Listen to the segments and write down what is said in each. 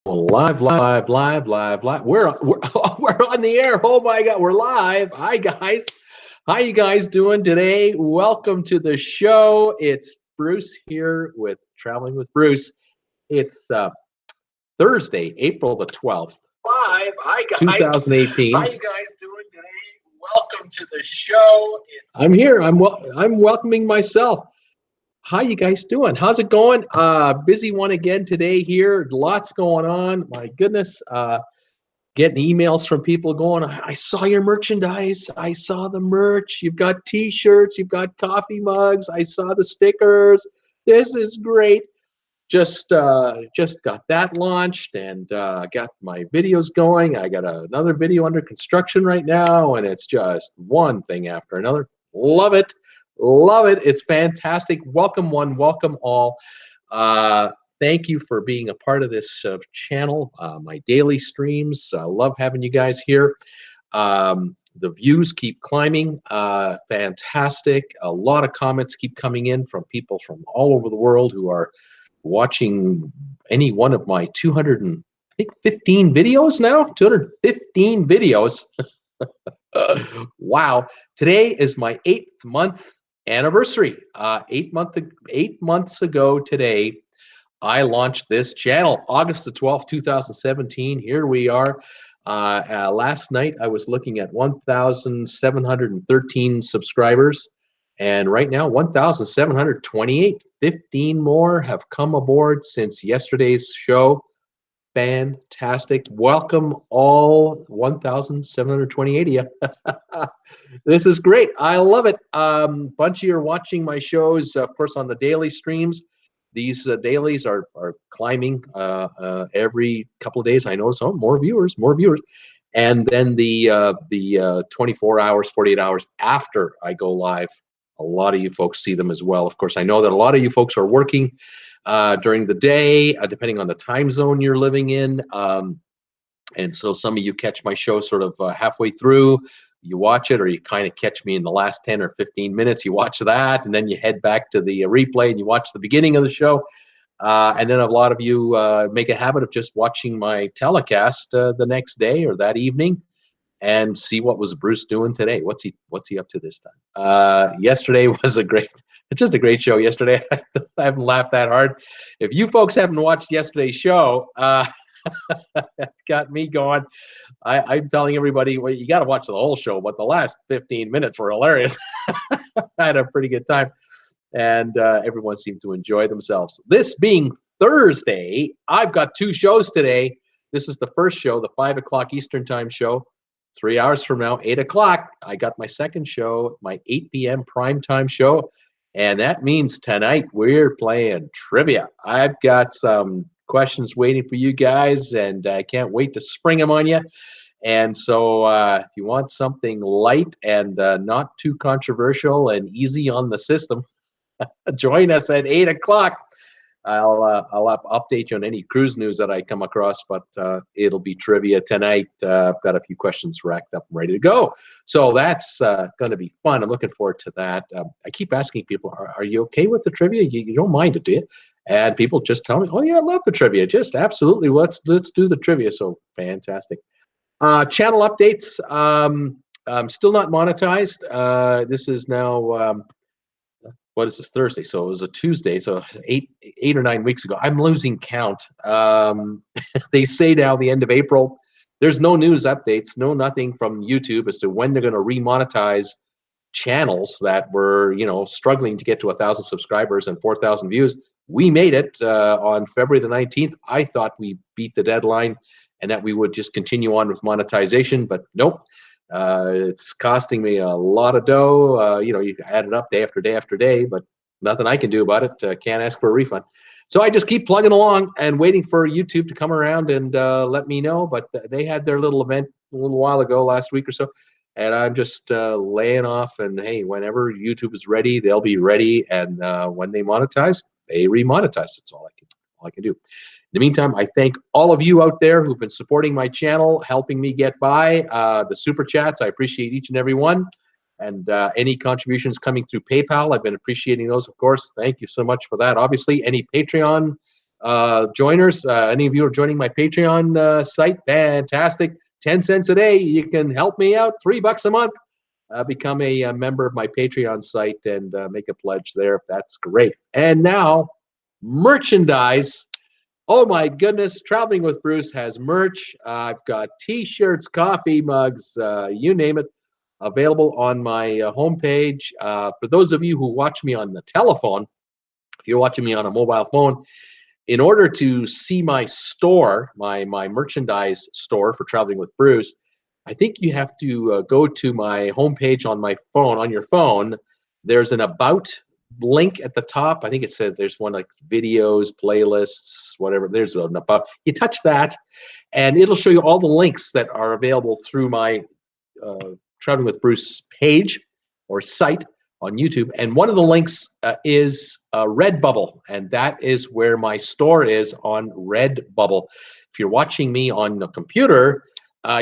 Live, live, live, live, live. We're we're on the air. Oh my God, we're live. Hi guys, how you guys doing today? Welcome to the show. It's Bruce here with Traveling with Bruce. It's Thursday, April the 12th. Live. Hi guys. 2018. How you guys doing today? Welcome to the show. I'm here. I'm welcoming myself. How you guys doing? How's it going? Busy one again today here. Lots going on. My goodness. Getting emails from people going, I saw your merchandise. I saw the merch. You've got t-shirts. You've got coffee mugs. I saw the stickers. This is great. Just got that launched and got my videos going. I got another video under construction right now, and it's just one thing after another. Love it. Love it. It's fantastic. Welcome one, welcome all. Thank you for being a part of this channel, my daily streams. I love having you guys here. The views keep climbing. Fantastic. A lot of comments keep coming in from people from all over the world who are watching any one of my 215 videos now. 215 videos. Wow. Today is my 8th month anniversary. 8 months ago today, I launched this channel, August the 12th, 2017. Here we are. Last night, I was looking at 1,713 subscribers. And right now, 1,728. 15 more have come aboard since yesterday's show. Fantastic. Welcome all 1,728 of you. This is great. I love it. Bunch of you are watching my shows, of course, on the daily streams. These dailies are climbing every couple of days. I notice, oh, more viewers. And then the 24 hours, 48 hours after I go live, a lot of you folks see them as well. Of course, I know that a lot of you folks are working during the day, depending on the time zone you're living in. And so some of you catch my show sort of halfway through. You watch it, or you kind of catch me in the last 10 or 15 minutes. You watch that, and then you head back to the replay and you watch the beginning of the show. And then a lot of you make a habit of just watching my telecast the next day or that evening and see what was Bruce doing today. What's he up to this time? Yesterday was just a great show yesterday. I haven't laughed that hard. If you folks haven't watched yesterday's show, it got me going. I'm telling everybody, well, you got to watch the whole show, but the last 15 minutes were hilarious. I had a pretty good time, and everyone seemed to enjoy themselves. This being Thursday, I've got two shows today. This is the first show, the 5 o'clock Eastern Time show. 3 hours from now, 8 o'clock, I got my second show, my 8 p.m. primetime show. And that means tonight we're playing trivia. I've got some questions waiting for you guys, and I can't wait to spring them on you. And so if you want something light and not too controversial and easy on the system, join us at 8 o'clock. I'll update you on any cruise news that I come across, but it'll be trivia tonight. I've got a few questions racked up and ready to go. So that's going to be fun. I'm looking forward to that. I keep asking people, are you okay with the trivia? You don't mind it, do you? And people just tell me, oh yeah, I love the trivia. Just absolutely, let's do the trivia. So fantastic. Channel updates. I'm still not monetized. This is now what is this, Thursday? So it was a Tuesday, so eight or 9 weeks ago. I'm losing count. They say now the end of April. There's no news updates, nothing from YouTube as to when they're going to remonetize channels that were, struggling to get to 1,000 subscribers and 4,000 views. We made it on February the 19th. I thought we beat the deadline and that we would just continue on with monetization, but nope. It's costing me a lot of dough. You can add it up day after day after day, but nothing I can do about it. Can't ask for a refund. So I just keep plugging along and waiting for YouTube to come around and let me know. But they had their little event a little while ago, last week or so, and I'm just laying off. And hey, whenever YouTube is ready, they'll be ready. And when they monetize, they remonetize. That's all I can do. In the meantime, I thank all of you out there who've been supporting my channel, helping me get by. The super chats, I appreciate each and every one. And any contributions coming through PayPal, I've been appreciating those, of course. Thank you so much for that. Obviously, any Patreon joiners, any of you are joining my Patreon site, fantastic. 10 cents a day, you can help me out. $3 a month. Become a member of my Patreon site and make a pledge there. That's great. And now, merchandise. Oh my goodness, Traveling with Bruce has merch. I've got t-shirts, coffee mugs, you name it, available on my homepage. For those of you who watch me on the telephone, if you're watching me on a mobile phone, in order to see my store, my merchandise store for Traveling with Bruce, I think you have to go to my homepage on my phone, on your phone. There's an About link at the top. I think it says there's one like videos, playlists, whatever. There's an About. You touch that, and it'll show you all the links that are available through my Traveling with Bruce page or site on YouTube. And one of the links is Redbubble, and that is where my store is on Redbubble. If you're watching me on the computer,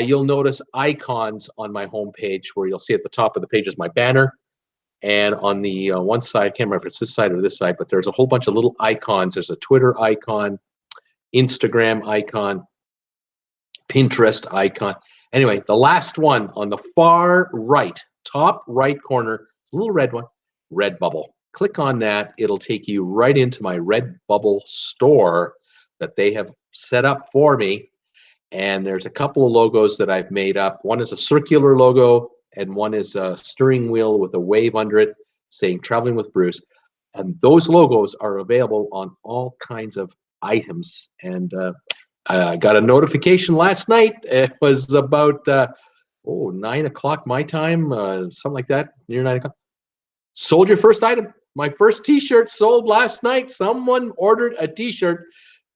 you'll notice icons on my homepage where you'll see at the top of the page is my banner. And on the one side, I can't remember if it's this side or this side, but there's a whole bunch of little icons. There's a Twitter icon, Instagram icon, Pinterest icon. Anyway, the last one on the far right, top right corner, it's a little red one, Redbubble. Click on that. It'll take you right into my Redbubble store that they have set up for me. And there's a couple of logos that I've made up. One is a circular logo, and one is a steering wheel with a wave under it saying Traveling with Bruce. And those logos are available on all kinds of items. And I got a notification last night. It was about 9 o'clock my time, something like that, near 9 o'clock. Sold your first item. My first t-shirt sold last night. Someone ordered a t-shirt.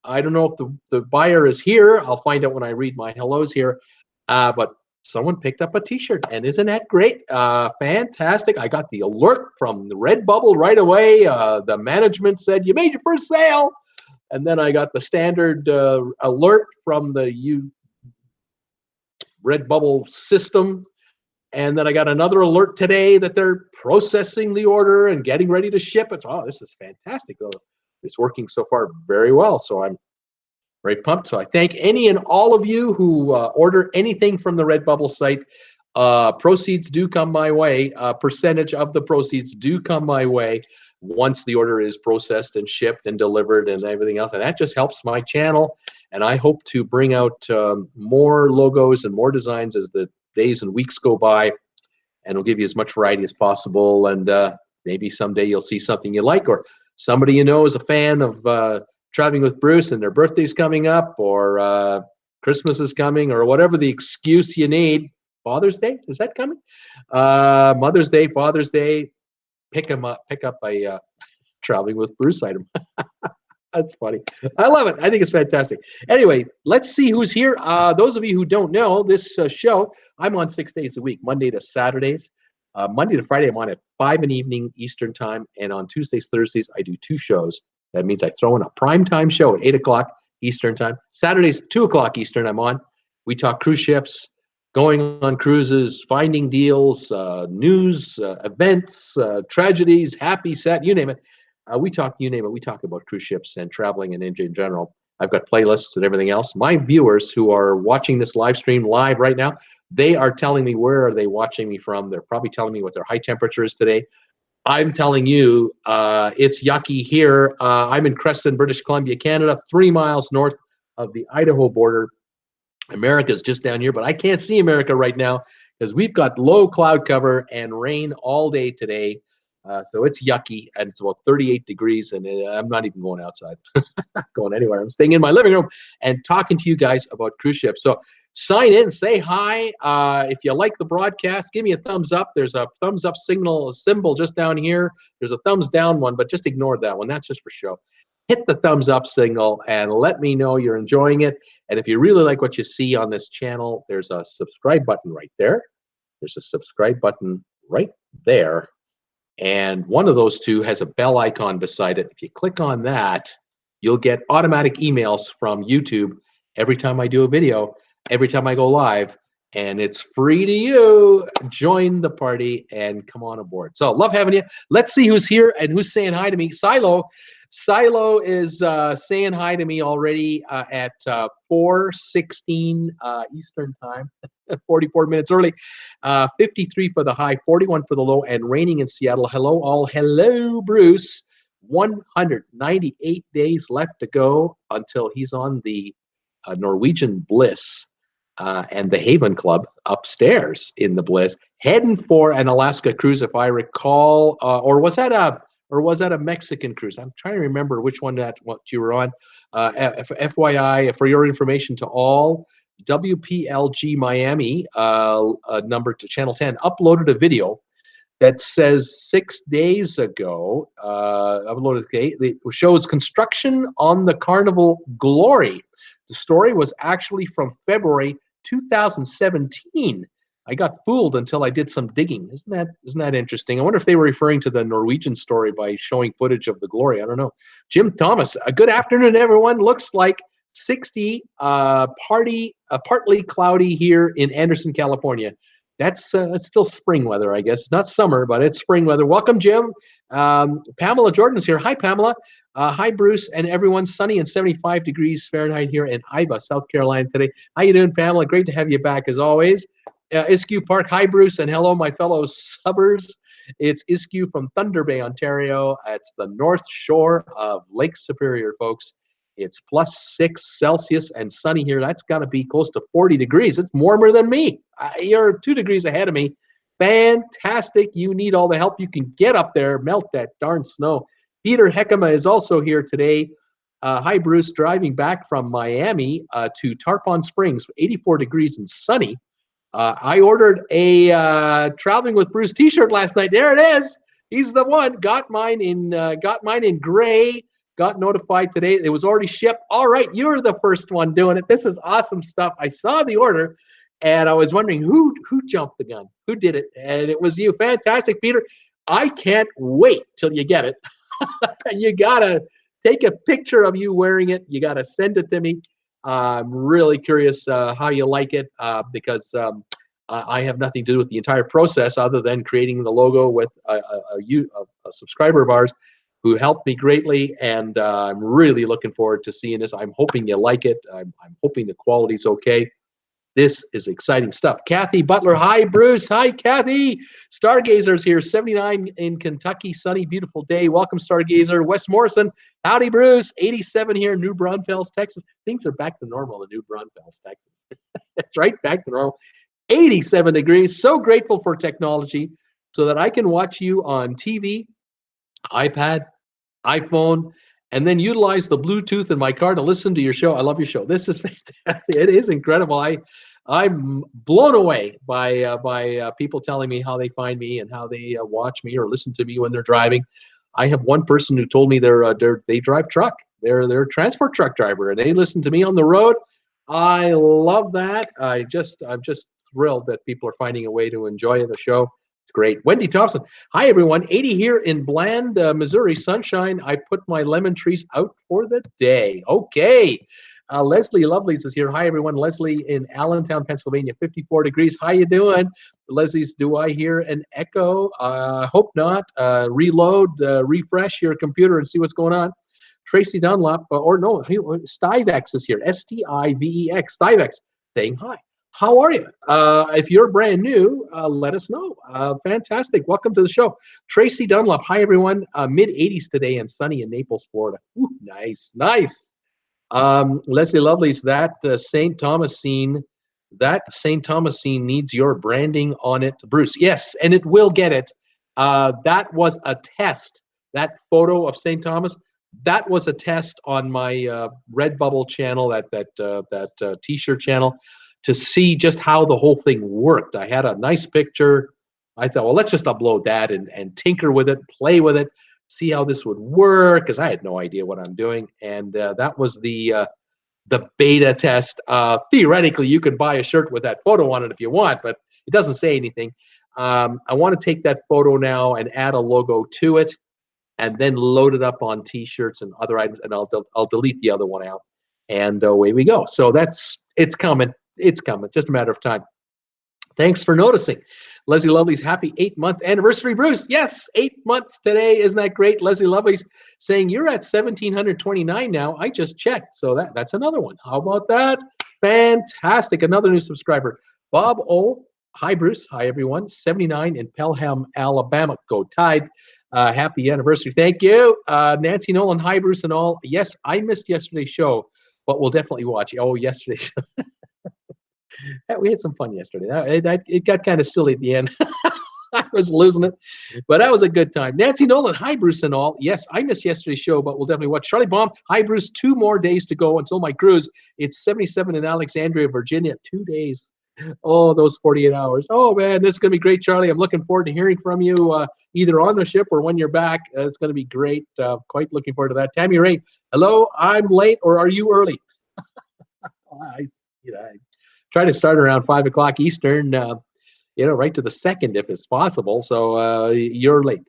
I don't know if the buyer is here. I'll find out when I read my hellos here. But someone picked up a t-shirt, and isn't that great? Fantastic. I got the alert from the Redbubble right away. The management said, you made your first sale. And then I got the standard alert from the Redbubble system. And then I got another alert today that they're processing the order and getting ready to ship it. Oh, this is fantastic. It's working so far very well. So I'm very pumped. So I thank any and all of you who order anything from the Redbubble site. Proceeds do come my way. Percentage of the proceeds do come my way once the order is processed and shipped and delivered and everything else. And that just helps my channel. And I hope to bring out more logos and more designs as the days and weeks go by. And we'll give you as much variety as possible. And maybe someday you'll see something you like, or somebody you know is a fan of Traveling with Bruce and their birthday's coming up, or Christmas is coming, or whatever the excuse you need. Father's Day, is that coming? Mother's Day, Father's Day. Pick up a Traveling with Bruce item. That's funny. I love it. I think it's fantastic. Anyway, let's see who's here. Those of you who don't know, this show, I'm on 6 days a week, Monday to Saturdays. Monday to Friday, I'm on at 5 in the evening Eastern time. And on Tuesdays, Thursdays, I do 2 shows. That means I throw in a primetime show at 8 o'clock Eastern time. Saturdays, 2 o'clock Eastern, I'm on. We talk cruise ships, going on cruises, finding deals, news, events, tragedies, happy, sad, you name it. We talk, you name it, we talk about cruise ships and traveling and in general. I've got playlists and everything else. My viewers who are watching this live stream live right now, they are telling me where are they watching me from. They're probably telling me what their high temperature is today. I'm telling you, it's yucky here. I'm in Creston, British Columbia, Canada, 3 miles north of the Idaho border. America's just down here, but I can't see America right now because we've got low cloud cover and rain all day today. So it's yucky, and it's about 38 degrees, and I'm not even going outside, not going anywhere. I'm staying in my living room and talking to you guys about cruise ships. So sign in, say hi. If you like the broadcast, give me a thumbs up. There's a thumbs up symbol just down here. There's a thumbs down one, but just ignore that one. That's just for show. Hit the thumbs up signal and let me know you're enjoying it. And if you really like what you see on this channel, there's a subscribe button right there. There's a subscribe button right there. And one of those two has a bell icon beside it. If you click on that, you'll get automatic emails from YouTube every time I do a video, every time I go live. and it's free to you. Join the party and come on aboard. So love having you. Let's see who's here and who's saying hi to me. Silo is saying hi to me already at 4:16 Eastern time, 44 minutes early. 53 for the high, 41 for the low, and raining in Seattle. Hello, all. Hello, Bruce. 198 days left to go until he's on the Norwegian Bliss and the Haven Club upstairs in the Bliss, heading for an Alaska cruise, if I recall, or was that a Mexican cruise? I'm trying to remember which one what you were on. FYI, for your information to all, WPLG Miami number to Channel 10 uploaded a video that says 6 days ago, it shows construction on the Carnival Glory. The story was actually from February 2017. I got fooled until I did some digging. Isn't that interesting? I wonder if they were referring to the Norwegian story by showing footage of the Glory. I don't know. Jim Thomas, a good afternoon, everyone. Looks like 60, partly cloudy here in Anderson, California. That's still spring weather, I guess. It's not summer, but it's spring weather. Welcome, Jim. Pamela Jordan's here. Hi, Pamela. Hi, Bruce, and everyone. Sunny and 75 degrees Fahrenheit here in Iva, South Carolina today. How you doing, Pamela? Great to have you back, as always. Iskew Park. Hi, Bruce, and hello, my fellow subbers. It's Iskew from Thunder Bay, Ontario. It's the north shore of Lake Superior, folks. It's +6 Celsius and sunny here. That's got to be close to 40 degrees. It's warmer than me. You're 2 degrees ahead of me. Fantastic. You need all the help you can get up there. Melt that darn snow. Peter Heckema is also here today. Hi, Bruce. Driving back from Miami to Tarpon Springs, 84 degrees and sunny. I ordered a Traveling with Bruce t-shirt last night. There it is. He's the one. Got mine in gray. Got notified today. It was already shipped. All right, you're the first one doing it. This is awesome stuff. I saw the order, and I was wondering who jumped the gun, who did it, and it was you. Fantastic, Peter. I can't wait till you get it. You gotta take a picture of you wearing it. You gotta send it to me. I'm really curious how you like it because I have nothing to do with the entire process other than creating the logo with a subscriber of ours who helped me greatly, and I'm really looking forward to seeing this. I'm hoping you like it. I'm hoping the quality's okay. This is exciting stuff. Kathy Butler, hi, Bruce. Hi, Kathy. Stargazer's here, 79 in Kentucky, sunny, beautiful day. Welcome, Stargazer. Wes Morrison, howdy, Bruce. 87 here in New Braunfels, Texas. Things are back to normal in New Braunfels, Texas. That's right, back to normal. 87 degrees. So grateful for technology so that I can watch you on TV, iPad, iPhone, and then utilize the Bluetooth in my car to listen to your show. I love your show. This is fantastic. It is incredible. I'm blown away by people telling me how they find me and how they watch me or listen to me when they're driving. I have one person who told me they drive truck. They're a transport truck driver, and they listen to me on the road. I love that. I'm just thrilled that people are finding a way to enjoy the show. It's great. Wendy Thompson. Hi, everyone. 80 here in Bland, Missouri. Sunshine. I put my lemon trees out for the day. Okay. Leslie Lovelace is here. Hi, everyone. Leslie in Allentown, Pennsylvania. 54 degrees. How you doing? Leslie's, do I hear an echo? Hope not. Reload, refresh your computer and see what's going on. Tracy Dunlop, Stivex is here. Stivex. Stivex saying hi. How are you? If you're brand new, let us know. Fantastic. Welcome to the show. Tracy Dunlop. Hi, everyone. Mid-80s today and sunny in Naples, Florida. Ooh, nice. Nice. Leslie Lovelace, that St. Thomas scene needs your branding on it, Bruce. Yes, and it will get it. That was a test. That photo of St. Thomas, that was a test on my Redbubble channel, that t-shirt channel, to see just how the whole thing worked. I had a nice picture. I thought, well, let's just upload that and tinker with it, play with it, see how this would work, because I had no idea what I'm doing. And that was the beta test. Theoretically, you can buy a shirt with that photo on it if you want, but it doesn't say anything. I want to take that photo now and add a logo to it, and then load it up on T-shirts and other items, and I'll delete the other one out, and away we go. So it's coming. It's coming. Just a matter of time. Thanks for noticing. Leslie Lovely's happy 8-month anniversary, Bruce. Yes, 8 months today. Isn't that great? Leslie Lovely's saying you're at 1,729 now. I just checked. So that's another one. How about that? Fantastic. Another new subscriber. Bob O. Hi, Bruce. Hi, everyone. 79 in Pelham, Alabama. Go Tide. Happy anniversary. Thank you. Nancy Nolan. Hi, Bruce and all. Yes, I missed yesterday's show, but we'll definitely watch it. Oh, yesterday's show. We had some fun yesterday. It got kind of silly at the end. I was losing it, but that was a good time. Nancy Nolan, hi, Bruce and all. Yes, I missed yesterday's show, but we'll definitely watch. Charlie Baum, hi, Bruce. 2 more days to go until my cruise. It's 77 in Alexandria, Virginia. 2 days. Oh, those 48 hours. Oh, man, this is going to be great, Charlie. I'm looking forward to hearing from you either on the ship or when you're back. It's going to be great. Quite looking forward to that. Tammy Ray, hello. I'm late, or are you early? I try to start around 5 o'clock Eastern, right to the second if it's possible. So you're late.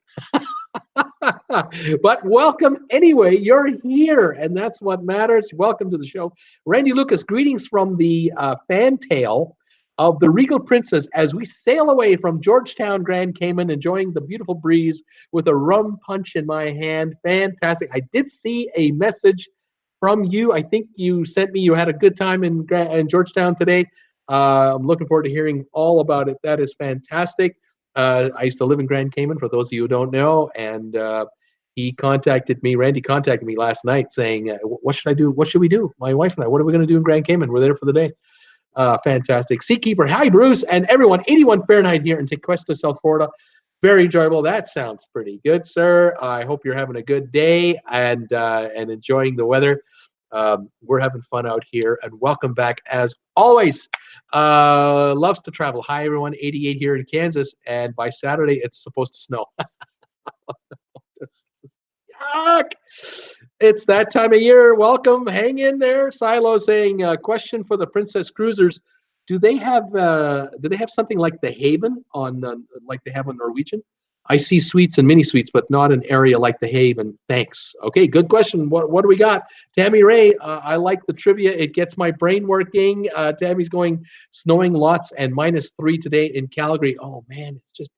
But welcome anyway. You're here, and that's what matters. Welcome to the show. Randy Lucas, greetings from the fantail of the Regal Princess as we sail away from Georgetown, Grand Cayman, enjoying the beautiful breeze with a rum punch in my hand. Fantastic. I did see a message from you. I think you sent me, you had a good time in Georgetown today. I'm looking forward to hearing all about it. That is fantastic. I used to live in Grand Cayman, for those of you who don't know, and Randy contacted me last night saying, what should I do? What should we do? My wife and I, what are we going to do in Grand Cayman? We're there for the day. Fantastic. Seakeeper, hi, Bruce, and everyone. 81 Fahrenheit here in Tequesta, South Florida. Very enjoyable. That sounds pretty good, sir. I hope you're having a good day and enjoying the weather. We're having fun out here, and welcome back as always. Loves to travel. Hi, everyone. 88 here in Kansas, and by Saturday, it's supposed to snow. Yuck! It's that time of year. Welcome. Hang in there. Silo saying, question for the Princess Cruisers. Do they have something like the Haven on like they have on Norwegian? I see suites and mini suites, but not an area like the Haven. Thanks. Okay, good question. What do we got? Tammy Ray, I like the trivia. It gets my brain working. Tammy's going snowing lots and -3 today in Calgary. Oh man, it's just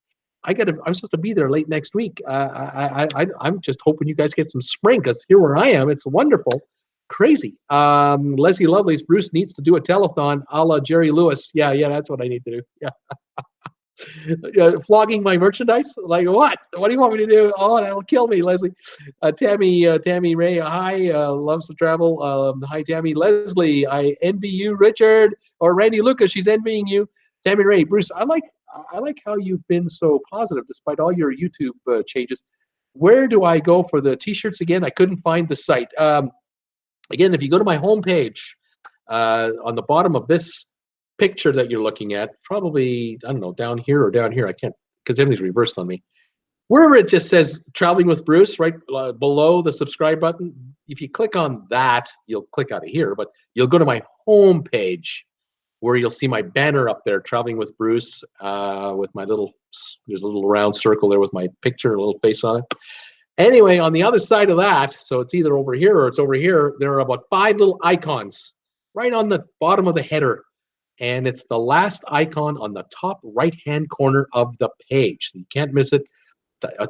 I'm supposed to be there late next week. I'm just hoping you guys get some spring, because here where I am, it's wonderful. Crazy. Leslie Lovelace, Bruce needs to do a telethon a la Jerry Lewis. Yeah, that's what I need to do. Yeah. Flogging my merchandise? Like what? What do you want me to do? Oh, that'll kill me, Leslie. Tammy Ray, hi, loves to travel. Hi, Tammy. Leslie, I envy you. Richard or Randy Lucas, she's envying you. Tammy Ray, Bruce, I like how you've been so positive despite all your YouTube changes. Where do I go for the t-shirts again? I couldn't find the site. Again, if you go to my homepage, on the bottom of this picture that you're looking at, probably, I don't know, down here or down here, I can't, because everything's reversed on me. Wherever it just says Traveling with Bruce, right below the subscribe button, if you click on that, you'll click out of here, but you'll go to my homepage where you'll see my banner up there, Traveling with Bruce, with my there's a little round circle there with my picture, a little face on it. Anyway, on the other side of that, so it's either over here or it's over here, there are about 5 little icons right on the bottom of the header. And it's the last icon on the top right-hand corner of the page. You can't miss it.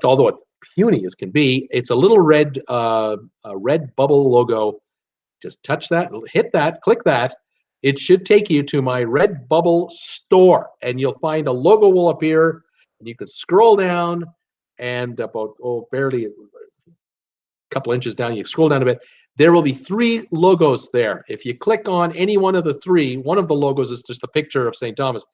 Although it's puny as can be, it's a little red bubble logo. Just touch that, hit that, click that. It should take you to my Redbubble store, and you'll find a logo will appear, and you can scroll down, and about barely a couple inches down, you scroll down a bit. There will be 3 logos there. If you click on any one of the 3, one of the logos is just a picture of St. Thomas,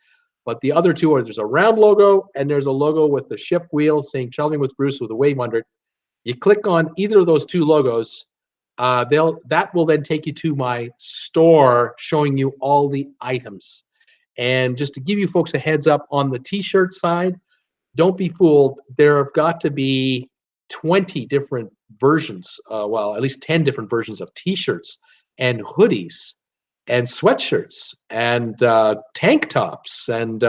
but the other 2 are, there's a round logo and there's a logo with the ship wheel saying Traveling with Bruce with a wave under it. You click on either of those 2 logos, that will then take you to my store showing you all the items. And just to give you folks a heads up on the t-shirt side, don't be fooled. There have got to be 20 different versions, well, at least 10 different versions of t-shirts and hoodies and sweatshirts and tank tops and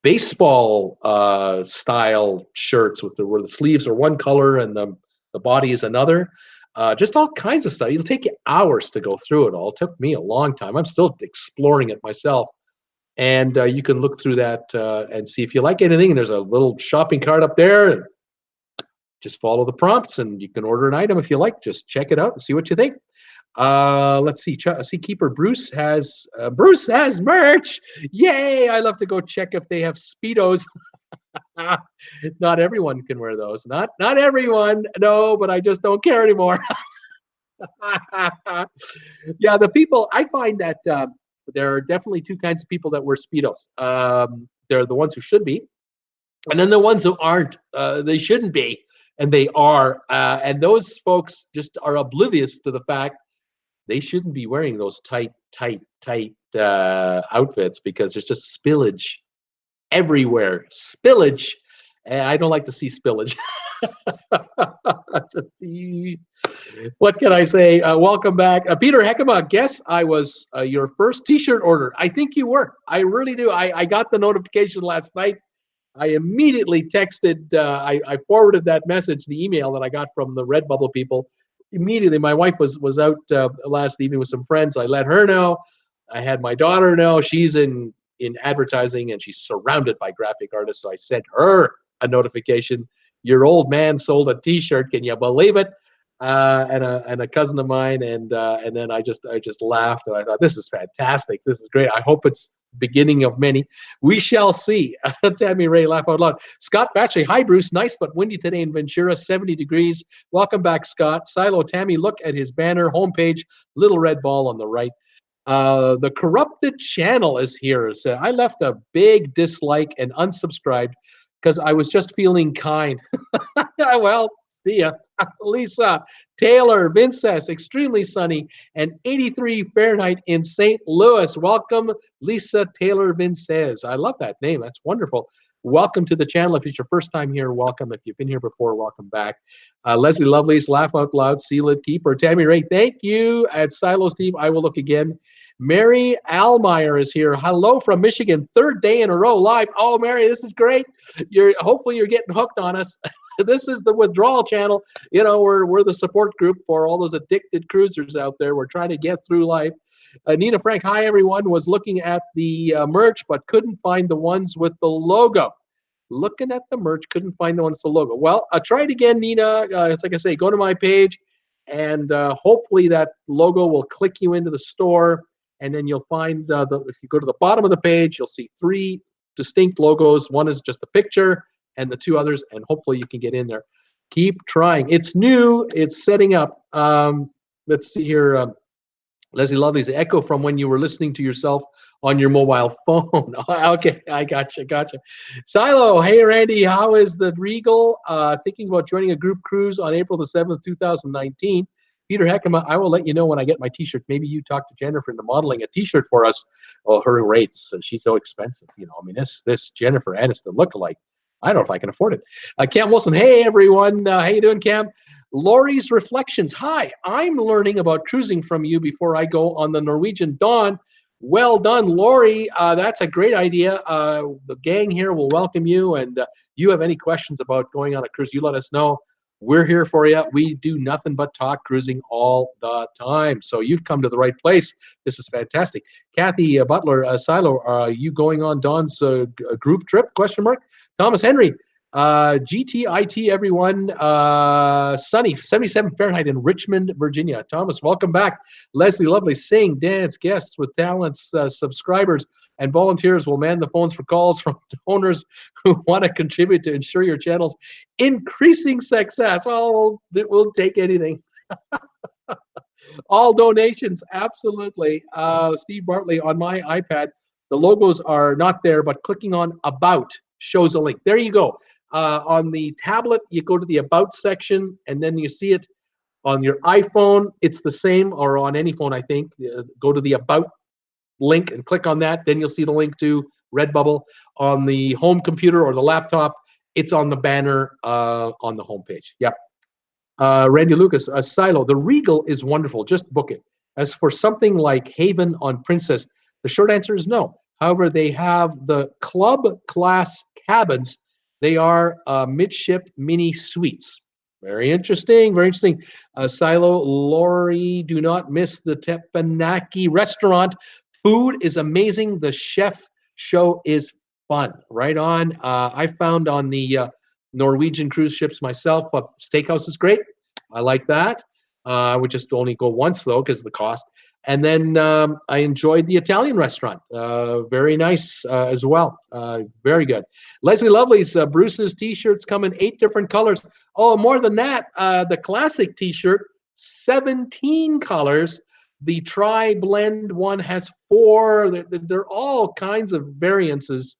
baseball style shirts where the sleeves are one color and the body is another. Just all kinds of stuff. It'll take you hours to go through it all. It took me a long time. I'm still exploring it myself. and you can look through that and see if you like anything. And there's a little shopping cart up there, and just follow the prompts, and you can order an item if you like. Just check it out and see what you think. Let's see. Keeper Bruce has merch. Yay! I love to go check if they have Speedos. Not everyone can wear those. Not everyone. No, but I just don't care anymore. Yeah, the people, I find that there are definitely two kinds of people that wear Speedos. They're the ones who should be, and then the ones who aren't. They shouldn't be, and they are. And those folks just are oblivious to the fact they shouldn't be wearing those tight outfits, because there's just spillage everywhere. Spillage. And I don't like to see spillage. Just, what can I say? Welcome back. Peter Heckema, guess I was your first t-shirt order. I think you were. I really do. I got the notification last night. I immediately texted, I forwarded that message, the email that I got from the Redbubble people. Immediately, my wife was out last evening with some friends. I let her know. I had my daughter know. She's in advertising, and she's surrounded by graphic artists. So I sent her a notification. Your old man sold a T-shirt. Can you believe it? And a cousin of mine, and then I just laughed, and I thought, this is fantastic. This is great. I hope it's beginning of many. We shall see. Tammy Ray, laugh out loud. Scott Batchley, hi Bruce, nice but windy today in Ventura, 70 degrees. Welcome back, Scott. Silo Tammy, look at his banner homepage, little red ball on the right. The corrupted channel is here. So I left a big dislike and unsubscribed because I was just feeling kind. Well, see ya. Lisa, Taylor, Vinces, extremely sunny, and 83 Fahrenheit in St. Louis. Welcome, Lisa Taylor Vinces. I love that name. That's wonderful. Welcome to the channel. If it's your first time here, welcome. If you've been here before, welcome back. Leslie Lovelace, Laugh Out Loud, Seal It Keeper. Tammy Ray, thank you. At Silo Steve, I will look again. Mary Almeyer is here. Hello from Michigan. Third day in a row live. Oh, Mary, this is great. Hopefully you're getting hooked on us. This is the withdrawal channel. You know, we're the support group for all those addicted cruisers out there. We're trying to get through life. Nina Frank, hi everyone. Was looking at the merch, but couldn't find the ones with the logo. Looking at the merch, couldn't find the ones with the logo. Well, I'll try it again, Nina. It's like I say, go to my page, and hopefully that logo will click you into the store, and then you'll find if you go to the bottom of the page, you'll see three distinct logos. One is just a picture, and the two others, and hopefully you can get in there. Keep trying. It's new. It's setting up. Let's see here. Leslie Lovely's echo from when you were listening to yourself on your mobile phone. Okay, I gotcha. Silo, hey Randy, how is the Regal? Thinking about joining a group cruise on April the 7th, 2019. Peter Heckema, I will let you know when I get my T-shirt. Maybe you talk to Jennifer into modeling a T-shirt for us. Oh, her rates, she's so expensive. You know, I mean, this Jennifer Aniston lookalike. I don't know if I can afford it. Cam Wilson, hey everyone, how you doing, Cam? Lori's Reflections, hi, I'm learning about cruising from you before I go on the Norwegian Dawn. Well done, Lori. That's a great idea. The gang here will welcome you, and you have any questions about going on a cruise, you let us know. We're here for you. We do nothing but talk cruising all the time. So you've come to the right place. This is fantastic. Kathy Butler, Silo, are you going on Dawn's group trip? Question mark. Thomas Henry, GTIT everyone, sunny, 77 Fahrenheit in Richmond, Virginia. Thomas, welcome back. Leslie Lovely, sing, dance, guests with talents, subscribers, and volunteers will man the phones for calls from donors who want to contribute to ensure your channel's increasing success. Well, we'll take anything. All donations, absolutely. Steve Bartley, on my iPad, the logos are not there, but clicking on About shows a link. There you go. On the tablet, you go to the About section, and then you see it. On your iPhone, it's the same, or on any phone, I think. Go to the About link and click on that. Then you'll see the link to Redbubble. On the home computer or the laptop, it's on the banner on the homepage. Yep. Randy Lucas, Silo, the Regal is wonderful. Just book it. As for something like Haven on Princess, the short answer is no. However, they have the club class cabins. They are midship mini suites. Very interesting, very interesting. Silo, Lori, do not miss the Teppanyaki restaurant. Food is amazing. The chef show is fun. Right on. I found on the Norwegian cruise ships myself, steakhouse is great. I like that. I would just only go once though because of the cost. And then I enjoyed the Italian restaurant. Very nice as well. Very good. Leslie Lovely's Bruce's T-shirts come in 8 different colors. Oh, more than that, the classic T-shirt, 17 colors. The tri-blend one has 4. They're all kinds of variances.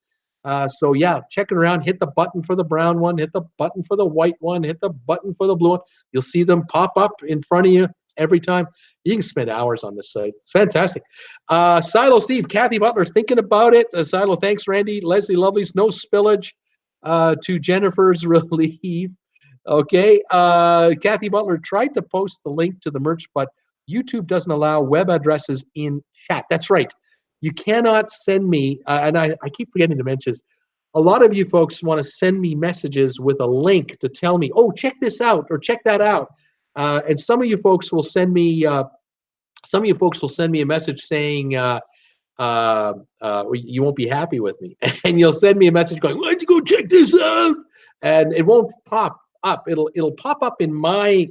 So yeah, check it around. Hit the button for the brown one. Hit the button for the white one. Hit the button for the blue one. You'll see them pop up in front of you every time. You can spend hours on this site. It's fantastic. Silo Steve, Kathy Butler, thinking about it. Silo, thanks, Randy. Leslie Lovely's no spillage to Jennifer's relief. Okay. Kathy Butler tried to post the link to the merch, but YouTube doesn't allow web addresses in chat. That's right. You cannot send me, and I keep forgetting to mention this, a lot of you folks want to send me messages with a link to tell me, oh, check this out or check that out. And some of you folks will send me a message saying you won't be happy with me, and you'll send me a message going, "Why'd you go check this out?" And it won't pop up. It'll pop up in my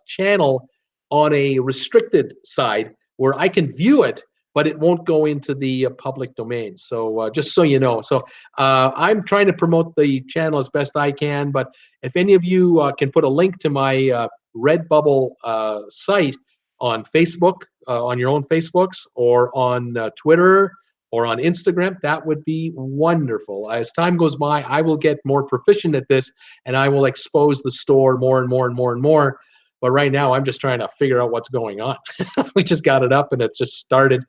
channel on a restricted side where I can view it, but it won't go into the public domain. So just so you know. So I'm trying to promote the channel as best I can, but if any of you can put a link to my Redbubble site on Facebook, on your own Facebooks, or on Twitter, or on Instagram, that would be wonderful. As time goes by, I will get more proficient at this, and I will expose the store more and more and more and more. But right now, I'm just trying to figure out what's going on. We just got it up, and it's just started,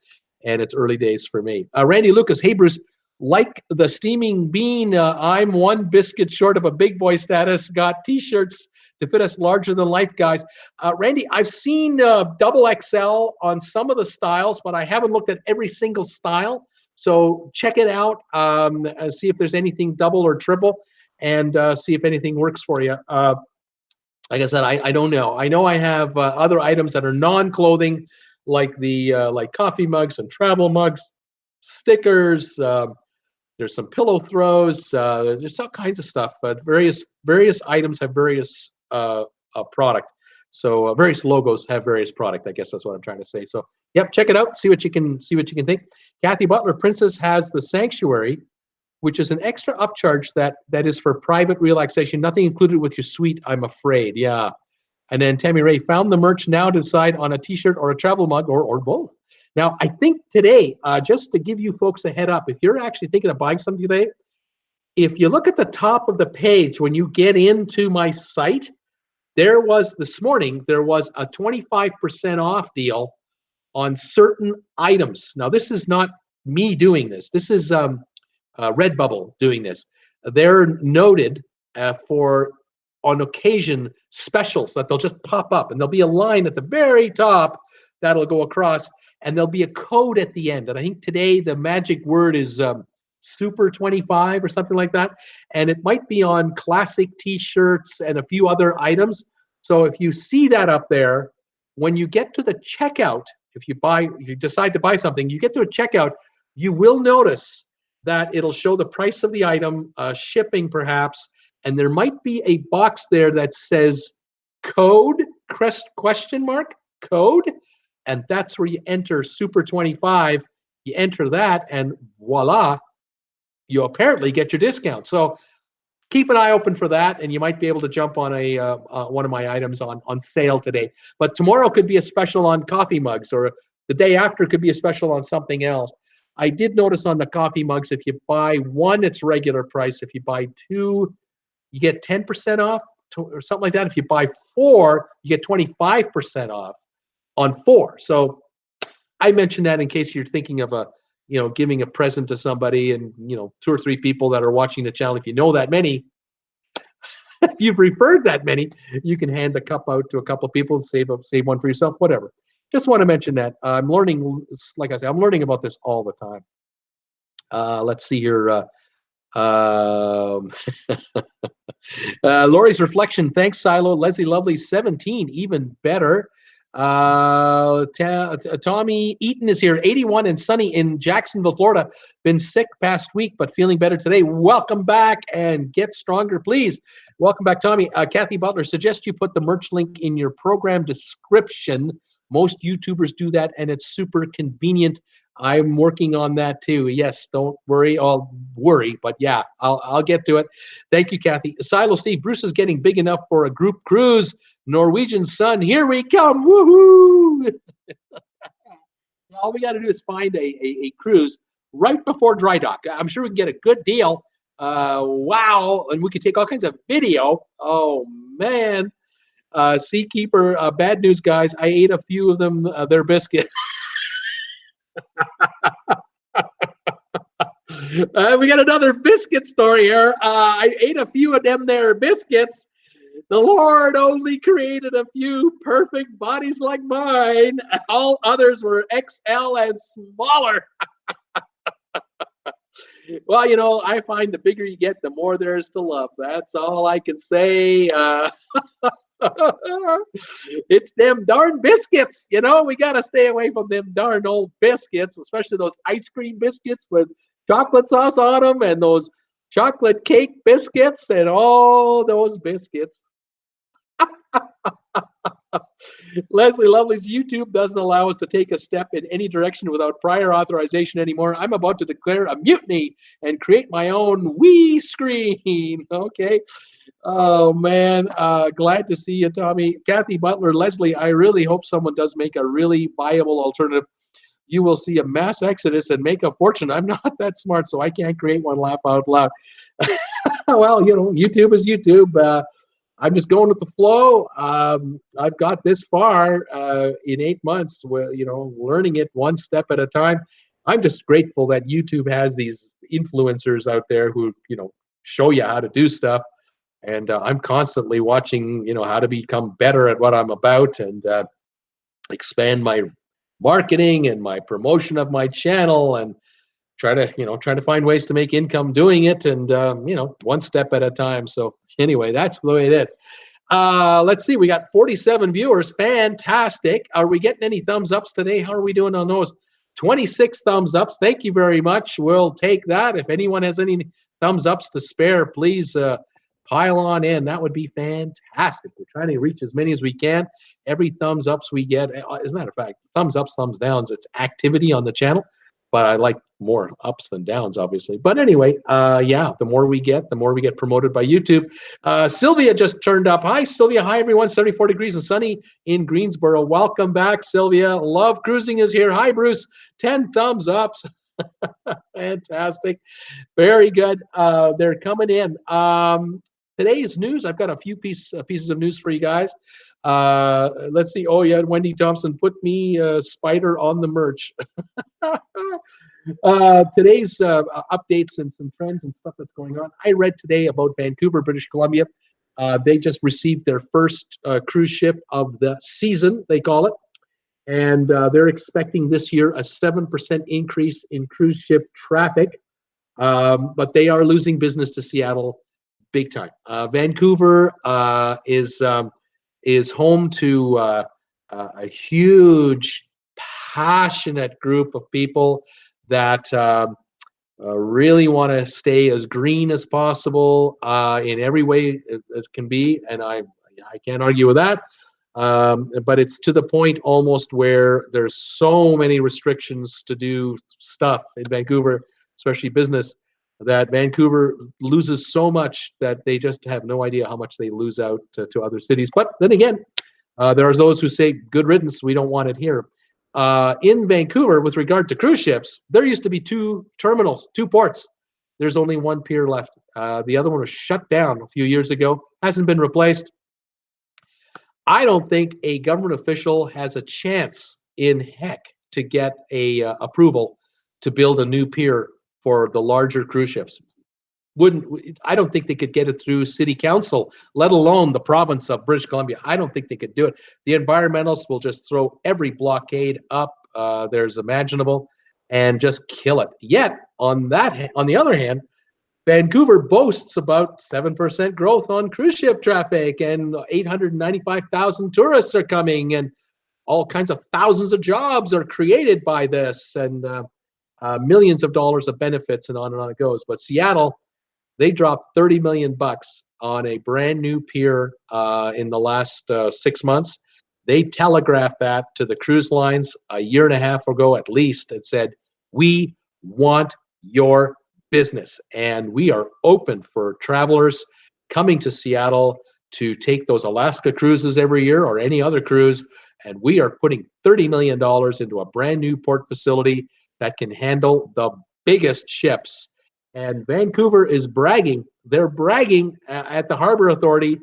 and it's early days for me. Randy Lucas, hey, Bruce, like the steaming bean, I'm one biscuit short of a big boy status, got T-shirts to fit us larger than life guys. Randy, I've seen double XL on some of the styles, but I haven't looked at every single style. So check it out, see if there's anything double or triple, and see if anything works for you. Like I said, I don't know. I know I have other items that are non-clothing, like the like coffee mugs and travel mugs, stickers. There's some pillow throws. There's all kinds of stuff. Various items have various product. So various logos have various product. I guess that's what I'm trying to say. So yep, check it out. See what you can think. Kathy Butler, Princess has the Sanctuary, which is an extra upcharge that is for private relaxation. Nothing included with your suite, I'm afraid. Yeah. And then Tammy Ray found the merch, now to decide on a T-shirt or a travel mug or both. Now, I think today, just to give you folks a head up, if you're actually thinking of buying something today, if you look at the top of the page when you get into my site, this morning, there was a 25% off deal on certain items. Now, this is not me doing this. This is Redbubble doing this. They're noted for, on occasion, specials that they'll just pop up, and there'll be a line at the very top that'll go across, and there'll be a code at the end. And I think today the magic word is Super 25 or something like that. And it might be on classic T-shirts and a few other items. So if you see that up there, when you get to the checkout, if you decide to buy something, you get to a checkout, you will notice that it'll show the price of the item, shipping perhaps, and there might be a box there that says code, question mark, code, and that's where you enter Super 25. You enter that, and voila, you apparently get your discount. So keep an eye open for that, and you might be able to jump on a one of my items on sale today. But tomorrow could be a special on coffee mugs, or the day after could be a special on something else. I did notice on the coffee mugs, if you buy one, it's regular price. If you buy two, you get 10% off, or something like that. If you buy four, you get 25% off on four. So I mentioned that in case you're thinking of giving a present to somebody, and 2 or 3 people that are watching the channel. If you know that many, if you've referred that many, you can hand a cup out to a couple of people and save one for yourself, whatever. Just want to mention that. I'm learning, like I said, I'm learning about this all the time. Let's see here. Lori's reflection. Thanks, Silo. Leslie Lovely, 17, even better. Tommy Eaton is here, 81 and sunny in Jacksonville, Florida. Been sick past week, but feeling better today. Welcome back and get stronger, please. Welcome back, Tommy. Kathy Butler, suggest you put the merch link in your program description. Most YouTubers do that, and it's super convenient. I'm working on that too. Yes, don't worry. I'll worry, but yeah, I'll get to it. Thank you, Kathy. Silo Steve, Bruce is getting big enough for a group cruise. Norwegian Sun, here we come. Woohoo! All we got to do is find a cruise right before dry dock. I'm sure we can get a good deal. Wow. And we could take all kinds of video. Oh, man. Seakeeper, bad news, guys. I ate a few of them, their biscuit. We got another biscuit story here. I ate a few of them there biscuits. The Lord only created a few perfect bodies like mine. All others were XL and smaller. Well, you know, I find the bigger you get, the more there is to love. That's all I can say. It's them darn biscuits. You know, we got to stay away from them darn old biscuits, especially those ice cream biscuits with chocolate sauce on them and those chocolate cake biscuits and all those biscuits. Leslie Lovely's YouTube doesn't allow us to take a step in any direction without prior authorization anymore. I'm about to declare a mutiny and create my own Wii screen. Okay. Oh, man. Glad to see you, Tommy. Kathy Butler, Leslie, I really hope someone does make a really viable alternative. You will see a mass exodus and make a fortune. I'm not that smart, so I can't create one. Laugh out loud. Well, you know, YouTube is YouTube. I'm just going with the flow. I've got this far in 8 months, where, you know, learning it one step at a time. I'm just grateful that YouTube has these influencers out there who, you know, show you how to do stuff. And I'm constantly watching, you know, how to become better at what I'm about and expand my marketing and my promotion of my channel and try to find ways to make income doing it, and you know, one step at a time. So anyway, that's the way it is. Let's see, we got 47 viewers. Fantastic. Are we getting any thumbs ups today? How are we doing on those? 26 thumbs ups. Thank you very much. We'll take that. If anyone has any thumbs ups to spare, please pile on in. That would be fantastic. We're trying to reach as many as we can. Every thumbs ups we get, as a matter of fact, thumbs ups, thumbs downs, it's activity on the channel. But I like more ups than downs, obviously. But anyway, yeah, the more we get promoted by YouTube. Sylvia just turned up. Hi, Sylvia. Hi, everyone. 74 degrees and sunny in Greensboro. Welcome back, Sylvia. Love Cruising is here. Hi, Bruce. 10 thumbs ups. Fantastic. Very good. They're coming in. Today's news, I've got a few pieces of news for you guys. Let's see. Oh, yeah, Wendy Thompson, put me Spider on the merch. Today's updates and some trends and stuff that's going on. I read today about Vancouver, British Columbia. They just received their first cruise ship of the season, they call it. And they're expecting this year a 7% increase in cruise ship traffic. But they are losing business to Seattle big time. Vancouver is home to a huge, passionate group of people that really want to stay as green as possible in every way as can be, and I can't argue with that. But it's to the point almost where there's so many restrictions to do stuff in Vancouver, especially business, that Vancouver loses so much that they just have no idea how much they lose out to other cities. But then again, there are those who say, good riddance, we don't want it here. In Vancouver, with regard to cruise ships, there used to be 2 terminals, 2 ports. There's only 1 pier left. The other one was shut down a few years ago, hasn't been replaced. I don't think a government official has a chance in heck to get a approval to build a new pier for the larger cruise ships. I don't think they could get it through city council, let alone the province of British Columbia. I don't think they could do it. The environmentalists will just throw every blockade up there's imaginable and just kill it. Yet, on the other hand, Vancouver boasts about 7% growth on cruise ship traffic, and 895,000 tourists are coming. And all kinds of thousands of jobs are created by this, and millions of dollars of benefits, and on it goes. But Seattle, they dropped 30 million bucks on a brand new pier in the last 6 months. They telegraphed that to the cruise lines a year and a half ago at least and said, we want your business, and we are open for travelers coming to Seattle to take those Alaska cruises every year or any other cruise. And we are putting $30 million into a brand new port facility that can handle the biggest ships. And Vancouver is bragging. They're bragging at the Harbor Authority.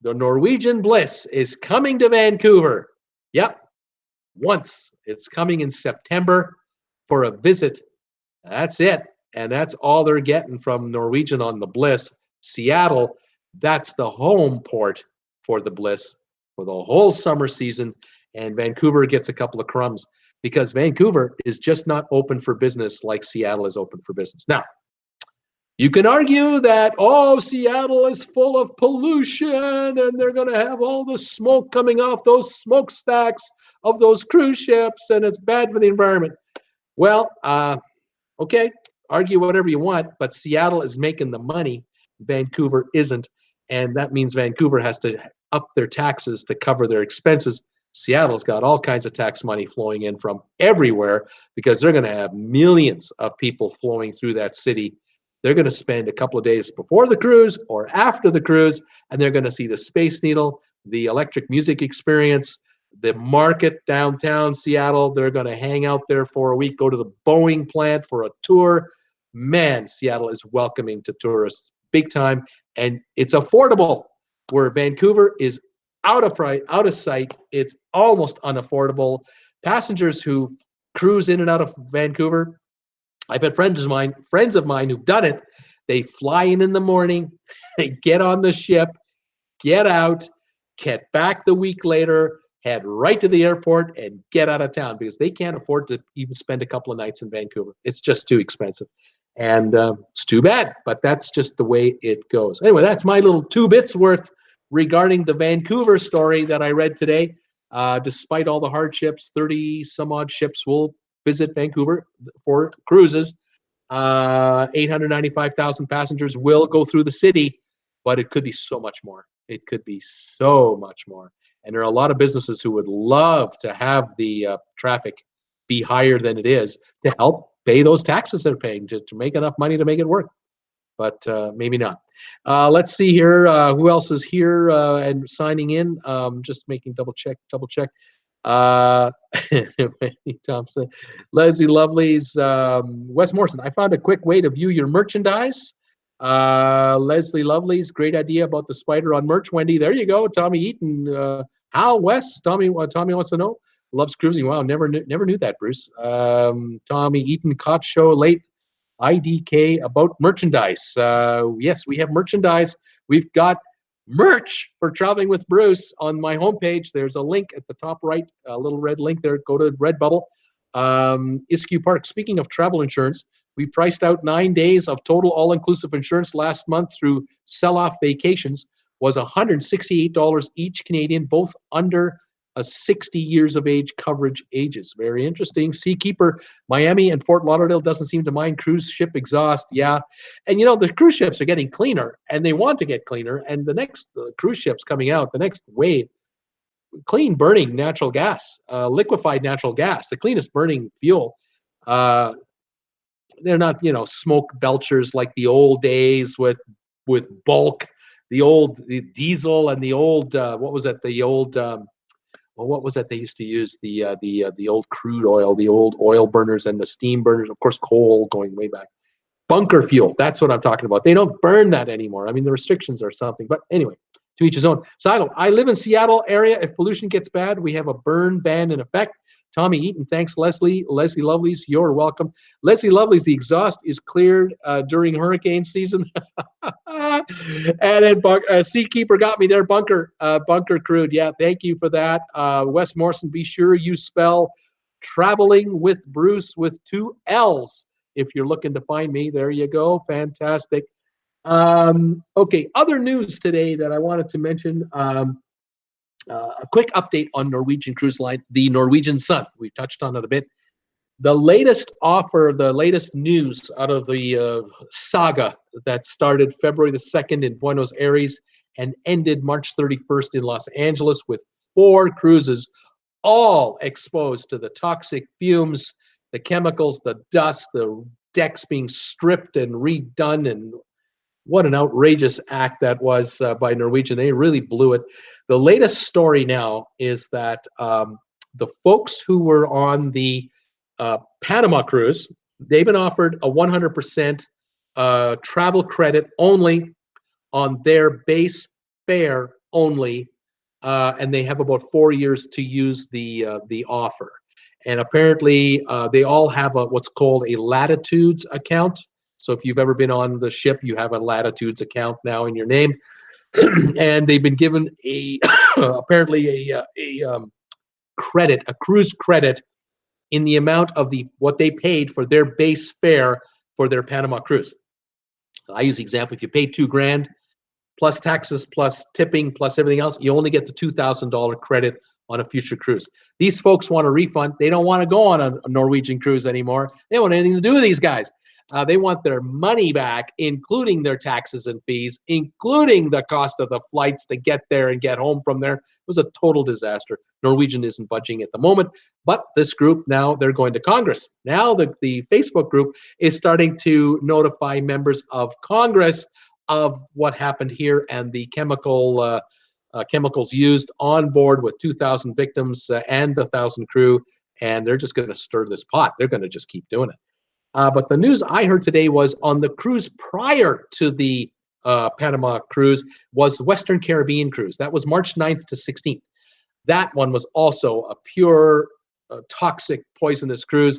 The Norwegian Bliss is coming to Vancouver. Yep, once. It's coming in September for a visit. That's it. And that's all they're getting from Norwegian on the Bliss. Seattle, that's the home port for the Bliss for the whole summer season. And Vancouver gets a couple of crumbs because Vancouver is just not open for business like Seattle is open for business. Now, you can argue that, oh, Seattle is full of pollution and they're going to have all the smoke coming off those smokestacks of those cruise ships and it's bad for the environment. Well, okay, argue whatever you want, but Seattle is making the money. Vancouver isn't. And that means Vancouver has to up their taxes to cover their expenses. Seattle's got all kinds of tax money flowing in from everywhere because they're going to have millions of people flowing through that city. They're going to spend a couple of days before the cruise or after the cruise, and they're going to see the Space Needle, the electric music experience, the market downtown Seattle. They're going to hang out there for a week, go to the Boeing plant for a tour. Man, Seattle is welcoming to tourists big time, and it's affordable. Where Vancouver is out of price, out of sight, it's almost unaffordable. Passengers who cruise in and out of Vancouver, I've had friends of mine who've done it. They fly in the morning, they get on the ship, get out, get back the week later, head right to the airport and get out of town because they can't afford to even spend a couple of nights in Vancouver. It's just too expensive. And it's too bad, but that's just the way it goes. Anyway, that's my little 2 bits worth regarding the Vancouver story that I read today. Despite all the hardships, 30 some odd ships will visit Vancouver for cruises. 895,000 passengers will go through the city, but it could be so much more. It could be so much more. And there are a lot of businesses who would love to have the traffic be higher than it is to help pay those taxes they're paying to make enough money to make it work. But maybe not. Let's see here. Who else is here and signing in? Just making double check. Wendy Thompson, Leslie Lovely's, Wes Morrison. I found a quick way to view your merchandise. Leslie Lovely's great idea about the spider on merch. Wendy, there you go. Tommy Eaton. How Wes? Tommy wants to know. Loves cruising. Wow, never knew that, Bruce. Tommy Eaton caught show late. IDK about merchandise. Yes, we have merchandise. We've got merch for Traveling with Bruce on my homepage. There's a link at the top right, a little red link there. Go to Redbubble. Iskew Park. Speaking of travel insurance, we priced out 9 days of total all-inclusive insurance last month through Sell-Off Vacations. Was $168 each Canadian, both under 60 years of age coverage ages. Very interesting. Seakeeper, Miami and Fort Lauderdale doesn't seem to mind cruise ship exhaust. Yeah. And the cruise ships are getting cleaner and they want to get cleaner. And the next cruise ships coming out, the next wave, clean burning natural gas, liquefied natural gas, the cleanest burning fuel. They're not, smoke belchers like the old days with bulk, the diesel and the old, what was it? The old, what was that they used to use? The old crude oil, the old oil burners and the steam burners, of course, coal going way back. Bunker fuel, that's what I'm talking about. They don't burn that anymore. I mean, the restrictions are something. But anyway, to each his own. Silo, I live in Seattle area. If pollution gets bad, we have a burn ban in effect. Tommy Eaton, thanks, Leslie. Leslie Lovely's, you're welcome. Leslie Lovely's, the exhaust is cleared during hurricane season. And then Seakeeper got me there. Bunker crude. Yeah, thank you for that. Wes Morrison, be sure you spell Traveling with Bruce with 2 L's if you're looking to find me. There you go. Fantastic. Okay, other news today that I wanted to mention. A quick update on Norwegian Cruise Line, the Norwegian Sun. We touched on it a bit. The latest offer, the latest news out of the saga that started February the 2nd in Buenos Aires and ended March 31st in Los Angeles with 4 cruises, all exposed to the toxic fumes, the chemicals, the dust, the decks being stripped and redone. And what an outrageous act that was by Norwegian. They really blew it. The latest story now is that the folks who were on the Panama cruise, they've been offered a 100% travel credit only on their base fare only, and they have about 4 years to use the offer. And apparently, they all have what's called a latitudes account. So if you've ever been on the ship, you have a latitudes account now in your name, and they've been given a apparently a credit, a cruise credit, in the amount of what they paid for their base fare for their Panama cruise. I use the example: if you pay $2,000 plus taxes, plus tipping, plus everything else, you only get the $2,000 credit on a future cruise. These folks want a refund. They don't want to go on a Norwegian cruise anymore. They don't want anything to do with these guys. They want their money back, including their taxes and fees, including the cost of the flights to get there and get home from there. It was a total disaster. Norwegian isn't budging at the moment, but this group, now they're going to Congress. Now the Facebook group is starting to notify members of Congress of what happened here and the chemicals used on board with 2,000 victims and 1,000 crew, and they're just going to stir this pot. They're going to just keep doing it. But the news I heard today was on the cruise prior to the Panama cruise was the Western Caribbean cruise. That was March 9th to 16th. That one was also a pure, toxic, poisonous cruise.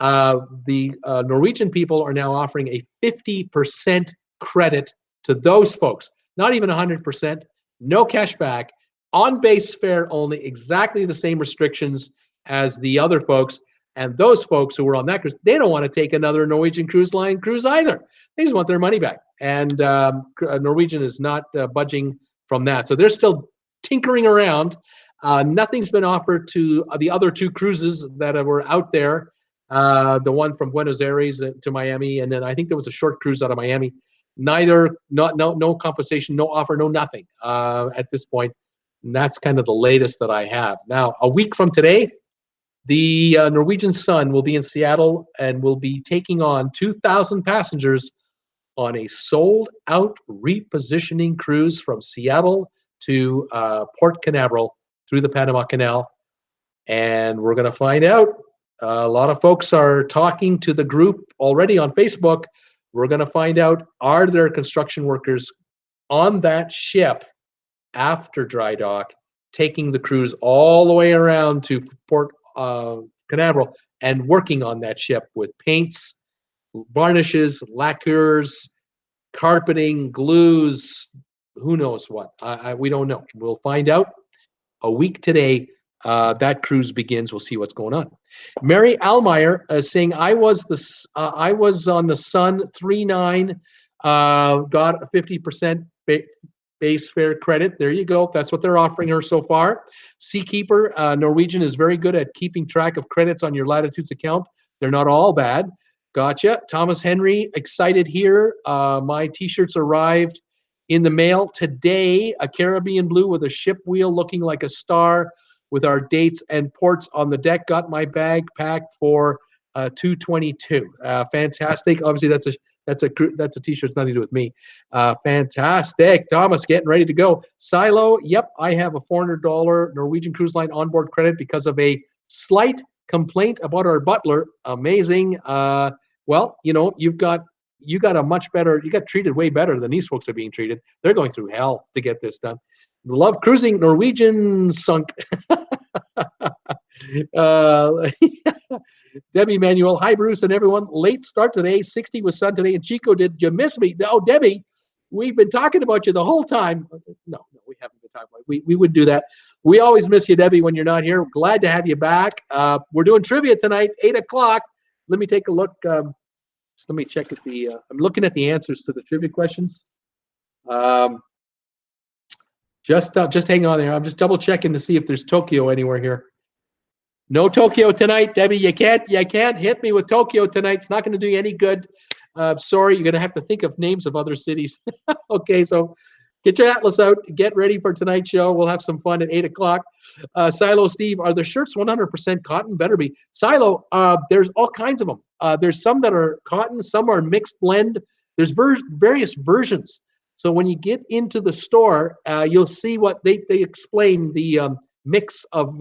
The Norwegian people are now offering a 50% credit to those folks. Not even 100%, no cash back, on base fare only, exactly the same restrictions as the other folks. And those folks who were on that cruise, they don't want to take another Norwegian Cruise Line cruise either. They just want their money back. And Norwegian is not budging from that. So they're still tinkering around. Nothing's been offered to the other 2 cruises that were out there. The one from Buenos Aires to Miami, and then I think there was a short cruise out of Miami. No compensation, no offer, no nothing at this point. And that's kind of the latest that I have. Now, a week from today, the Norwegian Sun will be in Seattle and will be taking on 2,000 passengers on a sold-out repositioning cruise from Seattle to Port Canaveral through the Panama Canal. And we're going to find out. A lot of folks are talking to the group already on Facebook. We're going to find out, are there construction workers on that ship after dry dock taking the cruise all the way around to Port Canaveral and working on that ship with paints, varnishes, lacquers, carpeting, glues, who knows what. We don't know. We'll find out a week today. That cruise begins. We'll see what's going on. Mary Almeyer is saying, I was on the Sun 3-9, got a 50% base fare credit. There you go. That's what they're offering her so far. Seakeeper, Norwegian is very good at keeping track of credits on your latitudes account. They're not all bad. Gotcha. Thomas Henry, excited here. My t-shirts arrived in the mail today. A Caribbean blue with a ship wheel looking like a star with our dates and ports on the deck. Got my bag packed for 222. Fantastic. Obviously, that's a t-shirt. Nothing to do with me. Fantastic. Thomas, getting ready to go. Silo, yep, I have a $400 Norwegian Cruise Line onboard credit because of a slight complaint about our butler. Amazing. Well, you got treated way better than these folks are being treated. They're going through hell to get this done. Love cruising. Norwegian sunk. Debbie Manuel, hi Bruce and everyone. Late start today, 60 with sun today, and Chico, did you miss me? Oh, Debbie, we've been talking about you the whole time. No, we haven't been talking about you. We would do that. We always miss you, Debbie, when you're not here. Glad to have you back. We're doing trivia tonight, 8 o'clock. Let me take a look. Just let me check at I'm looking at the answers to the trivia questions. Just hang on there. I'm just double checking to see if there's Tokyo anywhere here. No Tokyo tonight, Debbie. You can't hit me with Tokyo tonight. It's not going to do you any good. Sorry, you're going to have to think of names of other cities. Okay, so get your atlas out. Get ready for tonight's show. We'll have some fun at 8 o'clock. Silo Steve, are the shirts 100% cotton? Better be. Silo, there's all kinds of them. There's some that are cotton, some are mixed blend. There's various versions. So when you get into the store, you'll see what they explain the mix of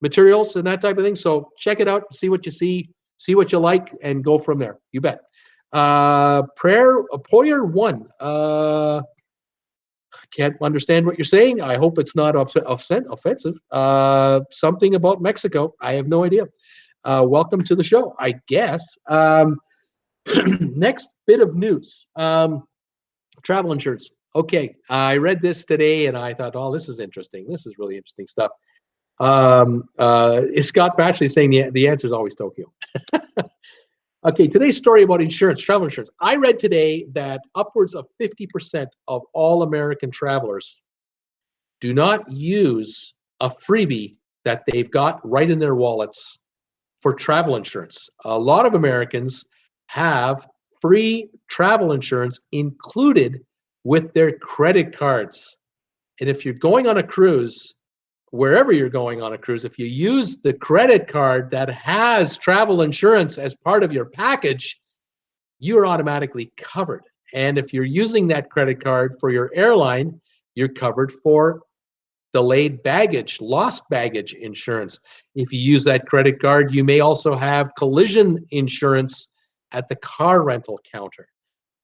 materials and that type of thing. So check it out, see what you see what you like, and go from there. You bet. Poyer 1. I can't understand what you're saying. I hope it's not offensive. Something about Mexico. I have no idea. Welcome to the show, I guess. Next bit of news. Travel insurance. Okay, I read this today and I thought, oh, this is interesting. This is really interesting stuff. Is Scott Batchley saying the answer is always Tokyo? Okay, today's story about insurance, travel insurance. I read today that upwards of 50% of all American travelers do not use a freebie that they've got right in their wallets for travel insurance. A lot of Americans have free travel insurance included with their credit cards. And if you're going on a cruise, wherever you're going on a cruise, if you use the credit card that has travel insurance as part of your package, you're automatically covered. And if you're using that credit card for your airline, you're covered for delayed baggage, lost baggage insurance. If you use that credit card, you may also have collision insurance at the car rental counter.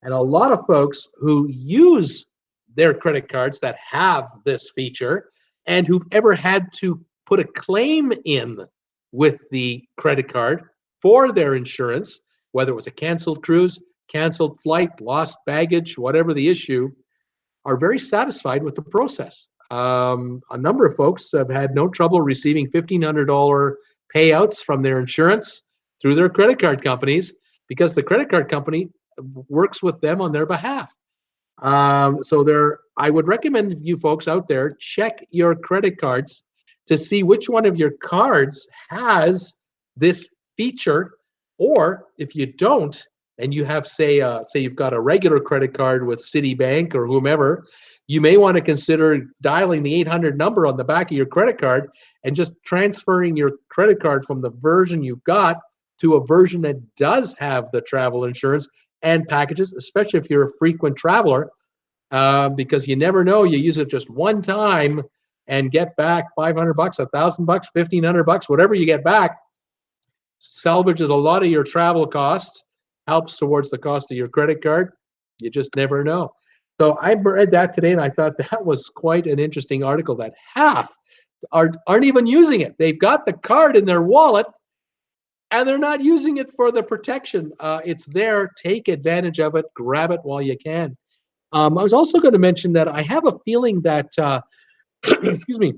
And a lot of folks who use their credit cards that have this feature and who've ever had to put a claim in with the credit card for their insurance, whether it was a canceled cruise, canceled flight, lost baggage, whatever the issue, are very satisfied with the process. A number of folks have had no trouble receiving $1,500 payouts from their insurance through their credit card companies because the credit card company works with them on their behalf. I would recommend you folks out there check your credit cards to see which one of your cards has this feature, or if you don't, and you have say you've got a regular credit card with Citibank or whomever, you may want to consider dialing the 800 number on the back of your credit card and just transferring your credit card from the version you've got to a version that does have the travel insurance and packages, especially if you're a frequent traveler, because you never know. You use it just one time and get back $500, $1,000, $1,500, whatever you get back. Salvages a lot of your travel costs, helps towards the cost of your credit card. You just never know. So I read that today and I thought that was quite an interesting article, that half aren't even using it. They've got the card in their wallet and they're not using it for the protection. It's there. Take advantage of it. Grab it while you can. I was also going to mention that I have a feeling that, excuse me,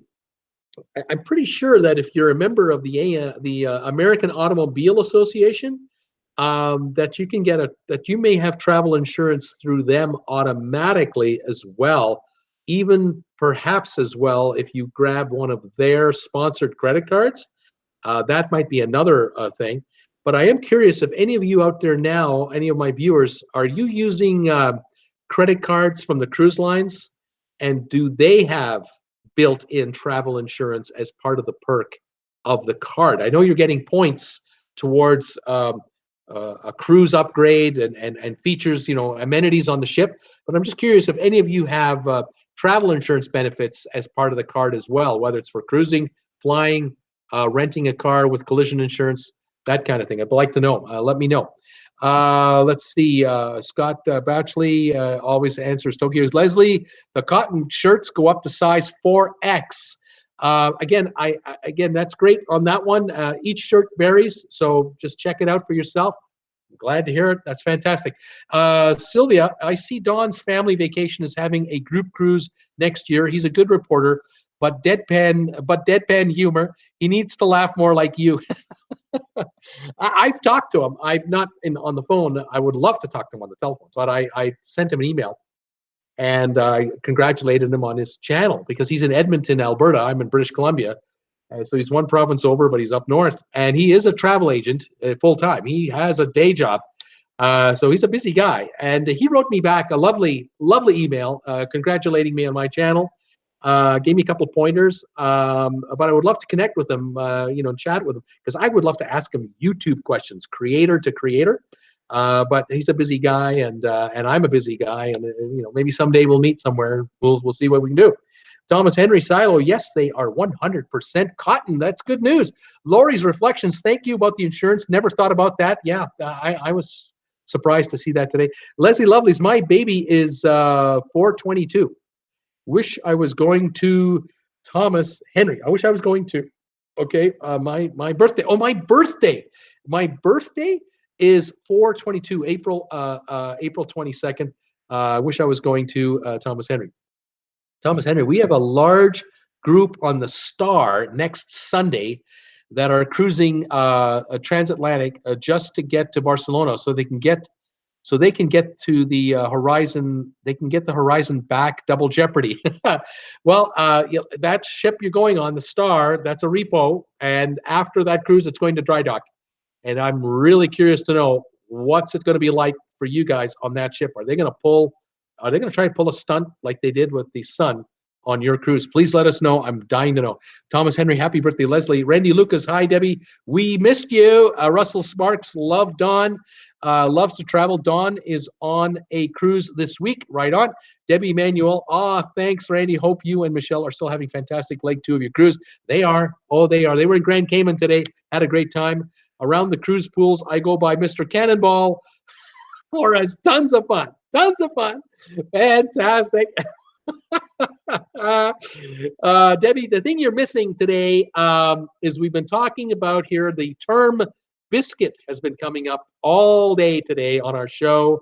I'm pretty sure that if you're a member of the American Automobile Association, that you can that you may have travel insurance through them automatically as well, even perhaps as well if you grab one of their sponsored credit cards. That might be another thing. But I am curious if any of you out there now, any of my viewers, are you using credit cards from the cruise lines? And do they have built-in travel insurance as part of the perk of the card? I know you're getting points towards a cruise upgrade and features, amenities on the ship. But I'm just curious if any of you have travel insurance benefits as part of the card as well, whether it's for cruising, flying, renting a car with collision insurance, that kind of thing. I'd like to know. Let me know. Let's see. Scott Batchley always answers Tokyo's. Leslie, the cotton shirts go up to size 4X. Again, that's great on that one. Each shirt varies, so just check it out for yourself. I'm glad to hear it. That's fantastic. Sylvia, I see Don's family vacation is having a group cruise next year. He's a good reporter, but deadpan humor. He needs to laugh more like you. I've talked to him. I've not on the phone. I would love to talk to him on the telephone, but I sent him an email. and I congratulated him on his channel because he's in Edmonton, Alberta. I'm in British Columbia. So he's one province over, but he's up north. And he is a travel agent full time. He has a day job. So he's a busy guy. And he wrote me back a lovely, lovely email congratulating me on my channel. Gave me a couple of pointers, but I would love to connect with him, chat with him, because I would love to ask him YouTube questions, creator to creator. But he's a busy guy, and I'm a busy guy, and maybe someday we'll meet somewhere. We'll see what we can do. Thomas Henry Silo, yes, they are 100% cotton. That's good news. Lori's reflections, thank you about the insurance. Never thought about that. Yeah, I was surprised to see that today. Leslie Lovelace, my baby is 422. Wish I was going to Thomas Henry. I wish I was going to. Okay, my birthday. Oh, my birthday. My birthday is 422, April 22nd. I wish I was going to Thomas Henry. Thomas Henry, we have a large group on the Star next Sunday that are cruising a transatlantic just to get to Barcelona, so they can get to the horizon. They can get the horizon back. Double jeopardy. Well, that ship you're going on, the Star, that's a repo, and after that cruise, it's going to dry dock. And I'm really curious to know what's it going to be like for you guys on that ship. Are they going to try to pull a stunt like they did with the Sun on your cruise? Please let us know. I'm dying to know. Thomas Henry, happy birthday. Leslie, Randy Lucas, hi, Debbie. We missed you. Russell Sparks, love Dawn. Loves to travel. Dawn is on a cruise this week. Right on. Debbie Manuel, thanks, Randy. Hope you and Michelle are still having fantastic leg 2 of your cruise. They are. Oh, they are. They were in Grand Cayman today. Had a great time. Around the cruise pools, I go by Mr. Cannonball, or as tons of fun. Tons of fun. Fantastic. Debbie, the thing you're missing today is we've been talking about here, the term biscuit has been coming up all day today on our show.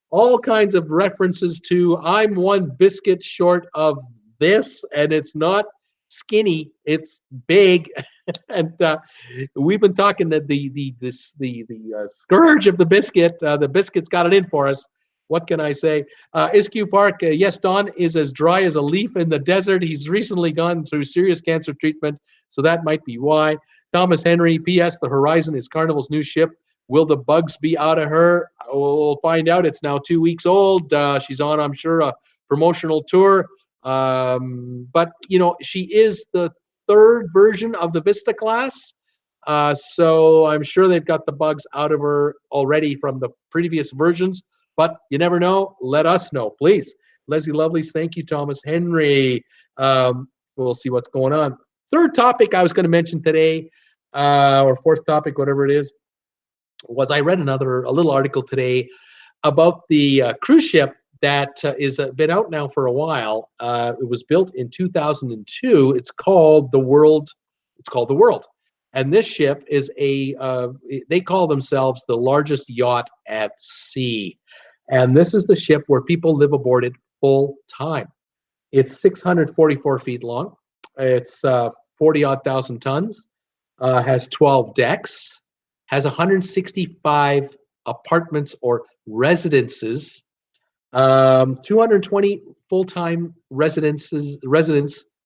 All kinds of references to, I'm one biscuit short of this, and it's not skinny, it's big. And we've been talking that the scourge of the biscuit. The biscuit's got it in for us. What can I say? Iskew Park, yes, Don is as dry as a leaf in the desert. He's recently gone through serious cancer treatment, so that might be why. Thomas Henry, P.S. The Horizon is Carnival's new ship. Will the bugs be out of her? We'll find out. It's now 2 weeks old. She's on, I'm sure, a promotional tour. But, she is the third version of the Vista class. So I'm sure they've got the bugs out of her already from the previous versions. But you never know. Let us know, please. Leslie Lovelace, thank you, Thomas Henry. We'll see what's going on. Third topic I was going to mention today, or fourth topic, whatever it is, was I read a little article today about the cruise ship that is been out now for a while. It was built in 2002. It's called the World. It's called the World. And this ship is they call themselves the largest yacht at sea. And this is the ship where people live aboard it full time. It's 644 feet long. It's 40-odd thousand tons. Has 12 decks. Has 165 apartments or residences. 220 full-time residents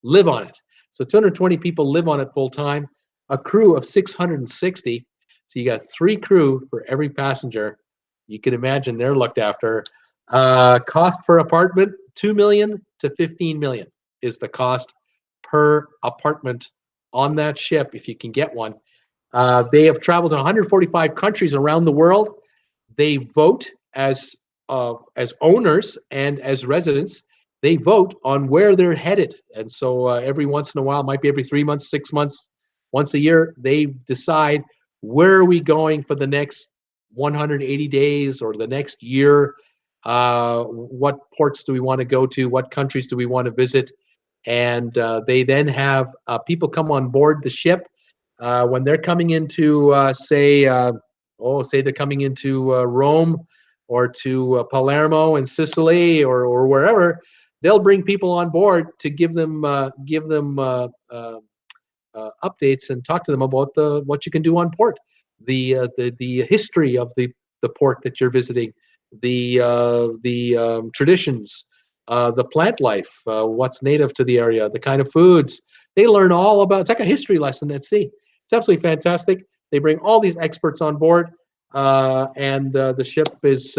live on it. So 220 people live on it full-time. A crew of 660. So you got 3 crew for every passenger. You can imagine they're looked after. Cost per apartment, $2 million to $15 million is the cost per apartment on that ship, if you can get one. They have traveled to 145 countries around the world. They vote as owners and as residents. They vote on where they're headed. And so every once in a while, might be every 3 months, 6 months, once a year, they decide, where are we going for the next 180 days or the next year? What ports do we want to go to? What countries do we want to visit? And they then have people come on board the ship when they're coming into, say they're coming into Rome or to Palermo in Sicily or wherever. They'll bring people on board to give them updates and talk to them about what you can do on port, the history of the port that you're visiting, the traditions, the plant life, what's native to the area, the kind of foods. They learn all about. It's like a history lesson at sea. It's absolutely fantastic. They bring all these experts on board, and the ship is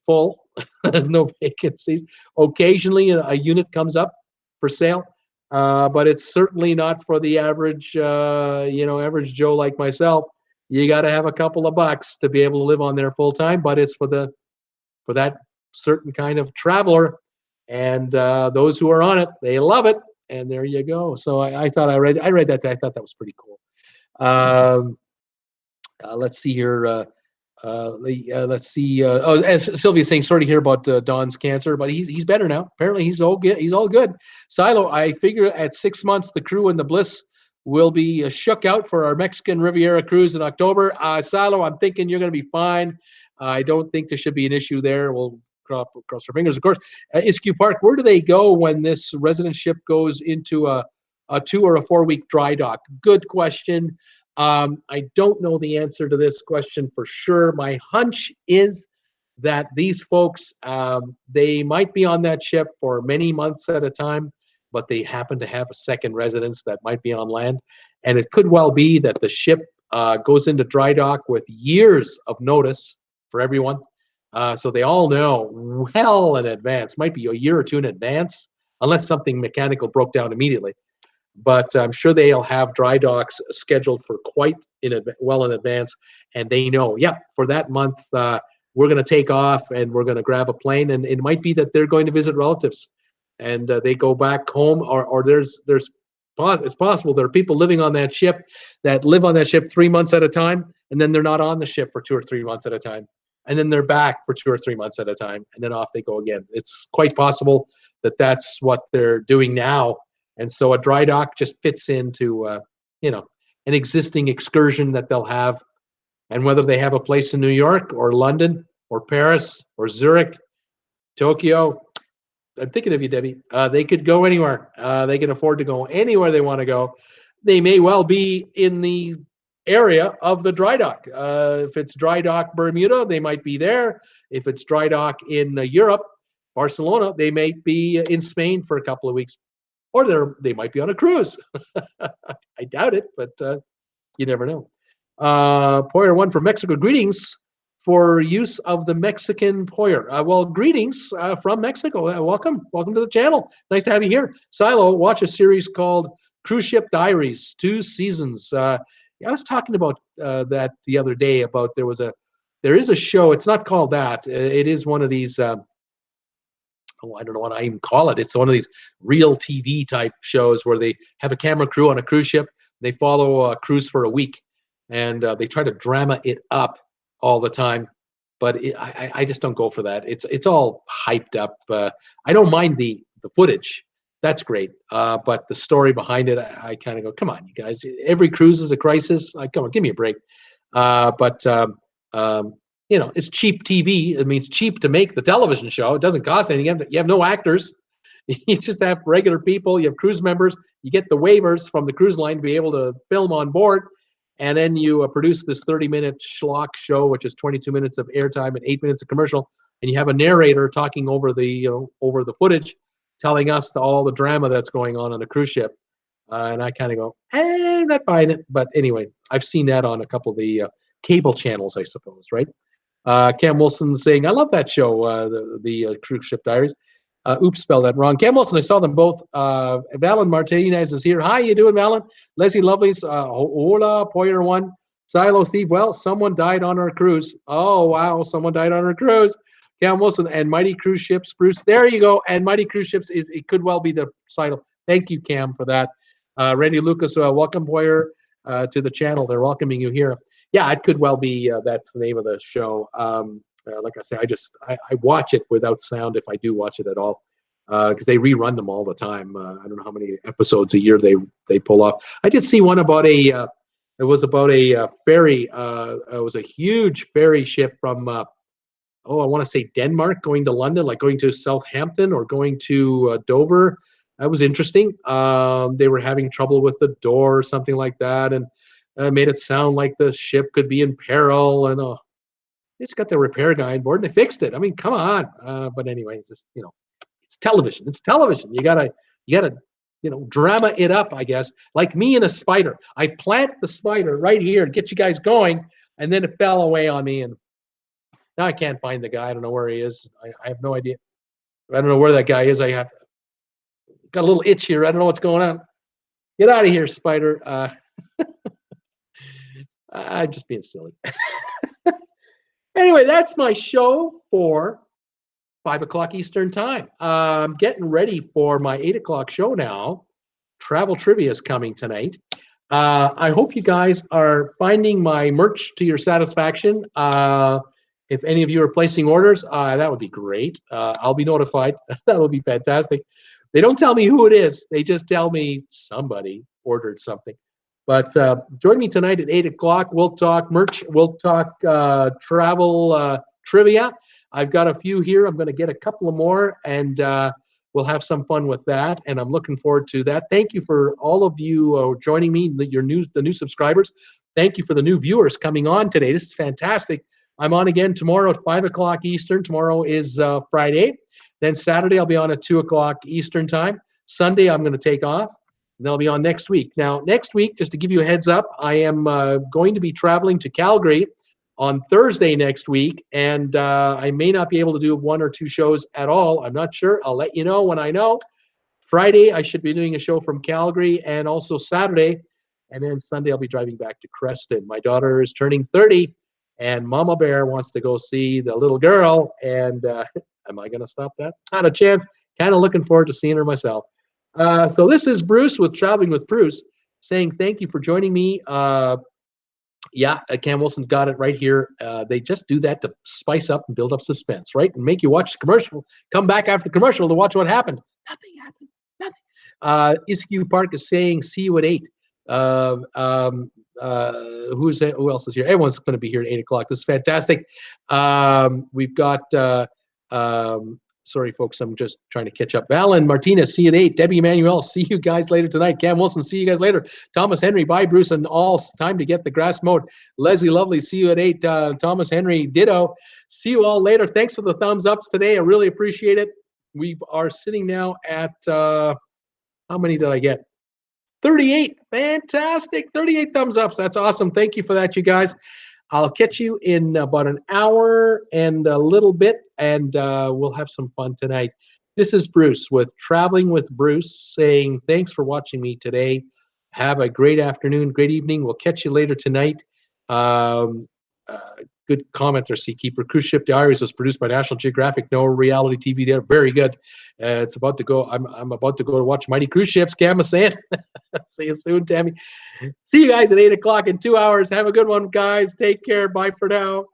full. There's no vacancies. Occasionally, a unit comes up for sale, but it's certainly not for the average, average Joe like myself. You got to have a couple of bucks to be able to live on there full time. But it's for that certain kind of traveler, and those who are on it, they love it. And there you go. So I thought I read that. I thought that was pretty cool. Let's see here. Let's see. As Sylvia's saying, sorry to hear about Don's cancer, but he's better now. Apparently, he's all good. He's all good. Silo, I figure at 6 months, the crew and the Bliss will be shook out for our Mexican Riviera cruise in October. Silo, I'm thinking you're going to be fine. I don't think there should be an issue there. We'll cross our fingers, of course. Iskew Park, where do they go when this resident ship goes into a 2 or a 4 week dry dock? Good question. I don't know the answer to this question for sure. My hunch is that these folks, they might be on that ship for many months at a time, but they happen to have a second residence that might be on land. And it could well be that the ship goes into dry dock with years of notice for everyone. So they all know well in advance, might be a year or two in advance, unless something mechanical broke down immediately. But I'm sure they'll have dry docks scheduled for quite well in advance, and they know, yeah, for that month we're going to take off and we're going to grab a plane, and it might be that they're going to visit relatives, and they go back home, or it's possible there are people living on that ship that live on that ship 3 months at a time, and then they're not on the ship for 2 or 3 months at a time, and then they're back for 2 or 3 months at a time, and then off they go again. It's quite possible that that's what they're doing now. And so a dry dock just fits into, an existing excursion that they'll have. And whether they have a place in New York or London or Paris or Zurich, Tokyo, I'm thinking of you, Debbie. They could go anywhere. They can afford to go anywhere they want to go. They may well be in the area of the dry dock. If it's dry dock Bermuda, they might be there. If it's dry dock in Europe, Barcelona, they may be in Spain for a couple of weeks. Or they might be on a cruise. I doubt it, but you never know. Poyer 1 from Mexico. Greetings for use of the Mexican Poyer. Well, greetings from Mexico. Welcome to the channel. Nice to have you here. Silo, watch a series called Cruise Ship Diaries, 2 seasons. I was talking about that the other day. About there is a show. It's not called that. It is one of these. I don't know what I even call it. It's one of these real TV type shows where they have a camera crew on a cruise ship. They follow a cruise for a week, and they try to drama it up all the time. But I just don't go for that. It's all hyped up. I don't mind the footage. That's great. But the story behind it, I kind of go, come on, you guys. Every cruise is a crisis. Come on, give me a break. It's cheap TV. It means cheap to make the television show. It doesn't cost anything. You have no actors. You just have regular people. You have cruise members. You get the waivers from the cruise line to be able to film on board. And then you produce this 30-minute schlock show, which is 22 minutes of airtime and 8 minutes of commercial. And you have a narrator talking over the footage, telling us all the drama that's going on a cruise ship. And I kind of go, I'm not buying it. But anyway, I've seen that on a couple of the cable channels, I suppose, right? Cam Wilson saying, I love that show, the Cruise Ship Diaries. Oops, spelled that wrong. Cam Wilson, I saw them both. Valen Martinez is here. Hi, you doing, Valen? Leslie Lovelace, hola, Poyer 1. Silo, Steve, well, someone died on our cruise. Oh, wow, someone died on our cruise. Cam Wilson and Mighty Cruise Ships. Bruce, there you go. And Mighty Cruise Ships, it could well be the Silo. Thank you, Cam, for that. Randy Lucas, welcome, Poyer, to the channel. They're welcoming you here. Yeah, it could well be that's the name of the show. Like I say, I watch it without sound if I do watch it at all, because they rerun them all the time. I don't know how many episodes a year they pull off. I did see one about it was about a ferry. It was a huge ferry ship from I want to say Denmark going to London, like going to Southampton or going to Dover. That was interesting. They were having trouble with the door or something like that, and made it sound like the ship could be in peril, and they just got the repair guy on board and they fixed it. I mean, come on. But anyway, it's just, It's television. It's television. You gotta, drama it up, I guess. Like me and a spider. I plant the spider right here to get you guys going, and then it fell away on me, and now I can't find the guy. I don't know where he is. I have no idea. I don't know where that guy is. I have got a little itch here. I don't know what's going on. Get out of here, spider. I'm just being silly. Anyway, that's my show for 5 o'clock Eastern time. I'm getting ready for my 8 o'clock show now. Travel trivia is coming tonight. I hope you guys are finding my merch to your satisfaction. If any of you are placing orders, that would be great. I'll be notified. That would be fantastic. They don't tell me who it is. They just tell me somebody ordered something. But join me tonight at 8 o'clock. We'll talk merch. We'll talk travel trivia. I've got a few here. I'm going to get a couple of more, and we'll have some fun with that. And I'm looking forward to that. Thank you for all of you joining me, the new subscribers. Thank you for the new viewers coming on today. This is fantastic. I'm on again tomorrow at 5 o'clock Eastern. Tomorrow is Friday. Then Saturday, I'll be on at 2 o'clock Eastern time. Sunday, I'm going to take off. And I'll be on next week. Now, next week, just to give you a heads up, I am going to be traveling to Calgary on Thursday next week, and I may not be able to do 1 or 2 shows at all. I'm not sure. I'll let you know when I know. Friday, I should be doing a show from Calgary, and also Saturday. And then Sunday, I'll be driving back to Creston. My daughter is turning 30, and Mama Bear wants to go see the little girl. And am I going to stop that? Not a chance. Kind of looking forward to seeing her myself. So this is Bruce with Traveling with Bruce saying thank you for joining me. Yeah, Cam Wilson's got it right here. They just do that to spice up and build up suspense, right? And make you watch the commercial, come back after the commercial to watch what happened. Nothing happened. Nothing. Iskew Park is saying see you at 8. Who else is here? Everyone's going to be here at 8 o'clock. This is fantastic. We've got sorry, folks, I'm just trying to catch up. Valen Martinez, see you at 8. Debbie Emmanuel, see you guys later tonight. Cam Wilson, see you guys later. Thomas Henry, bye, Bruce, and all. Time to get the grass mowed. Leslie Lovely, see you at 8. Thomas Henry, ditto. See you all later. Thanks for the thumbs ups today. I really appreciate it. We are sitting now at, how many did I get? 38. Fantastic. 38 thumbs ups. That's awesome. Thank you for that, you guys. I'll catch you in about an hour and a little bit, and we'll have some fun tonight. This is Bruce with Traveling with Bruce saying thanks for watching me today. Have a great afternoon, great evening. We'll catch you later tonight. Good commenter, Seakeeper. Cruise Ship Diaries was produced by National Geographic. No reality TV there. Very good. It's about to go. I'm about to go to watch Mighty Cruise Ships. Cam is saying. See you soon, Tammy. See you guys at 8 o'clock in 2 hours. Have a good one, guys. Take care. Bye for now.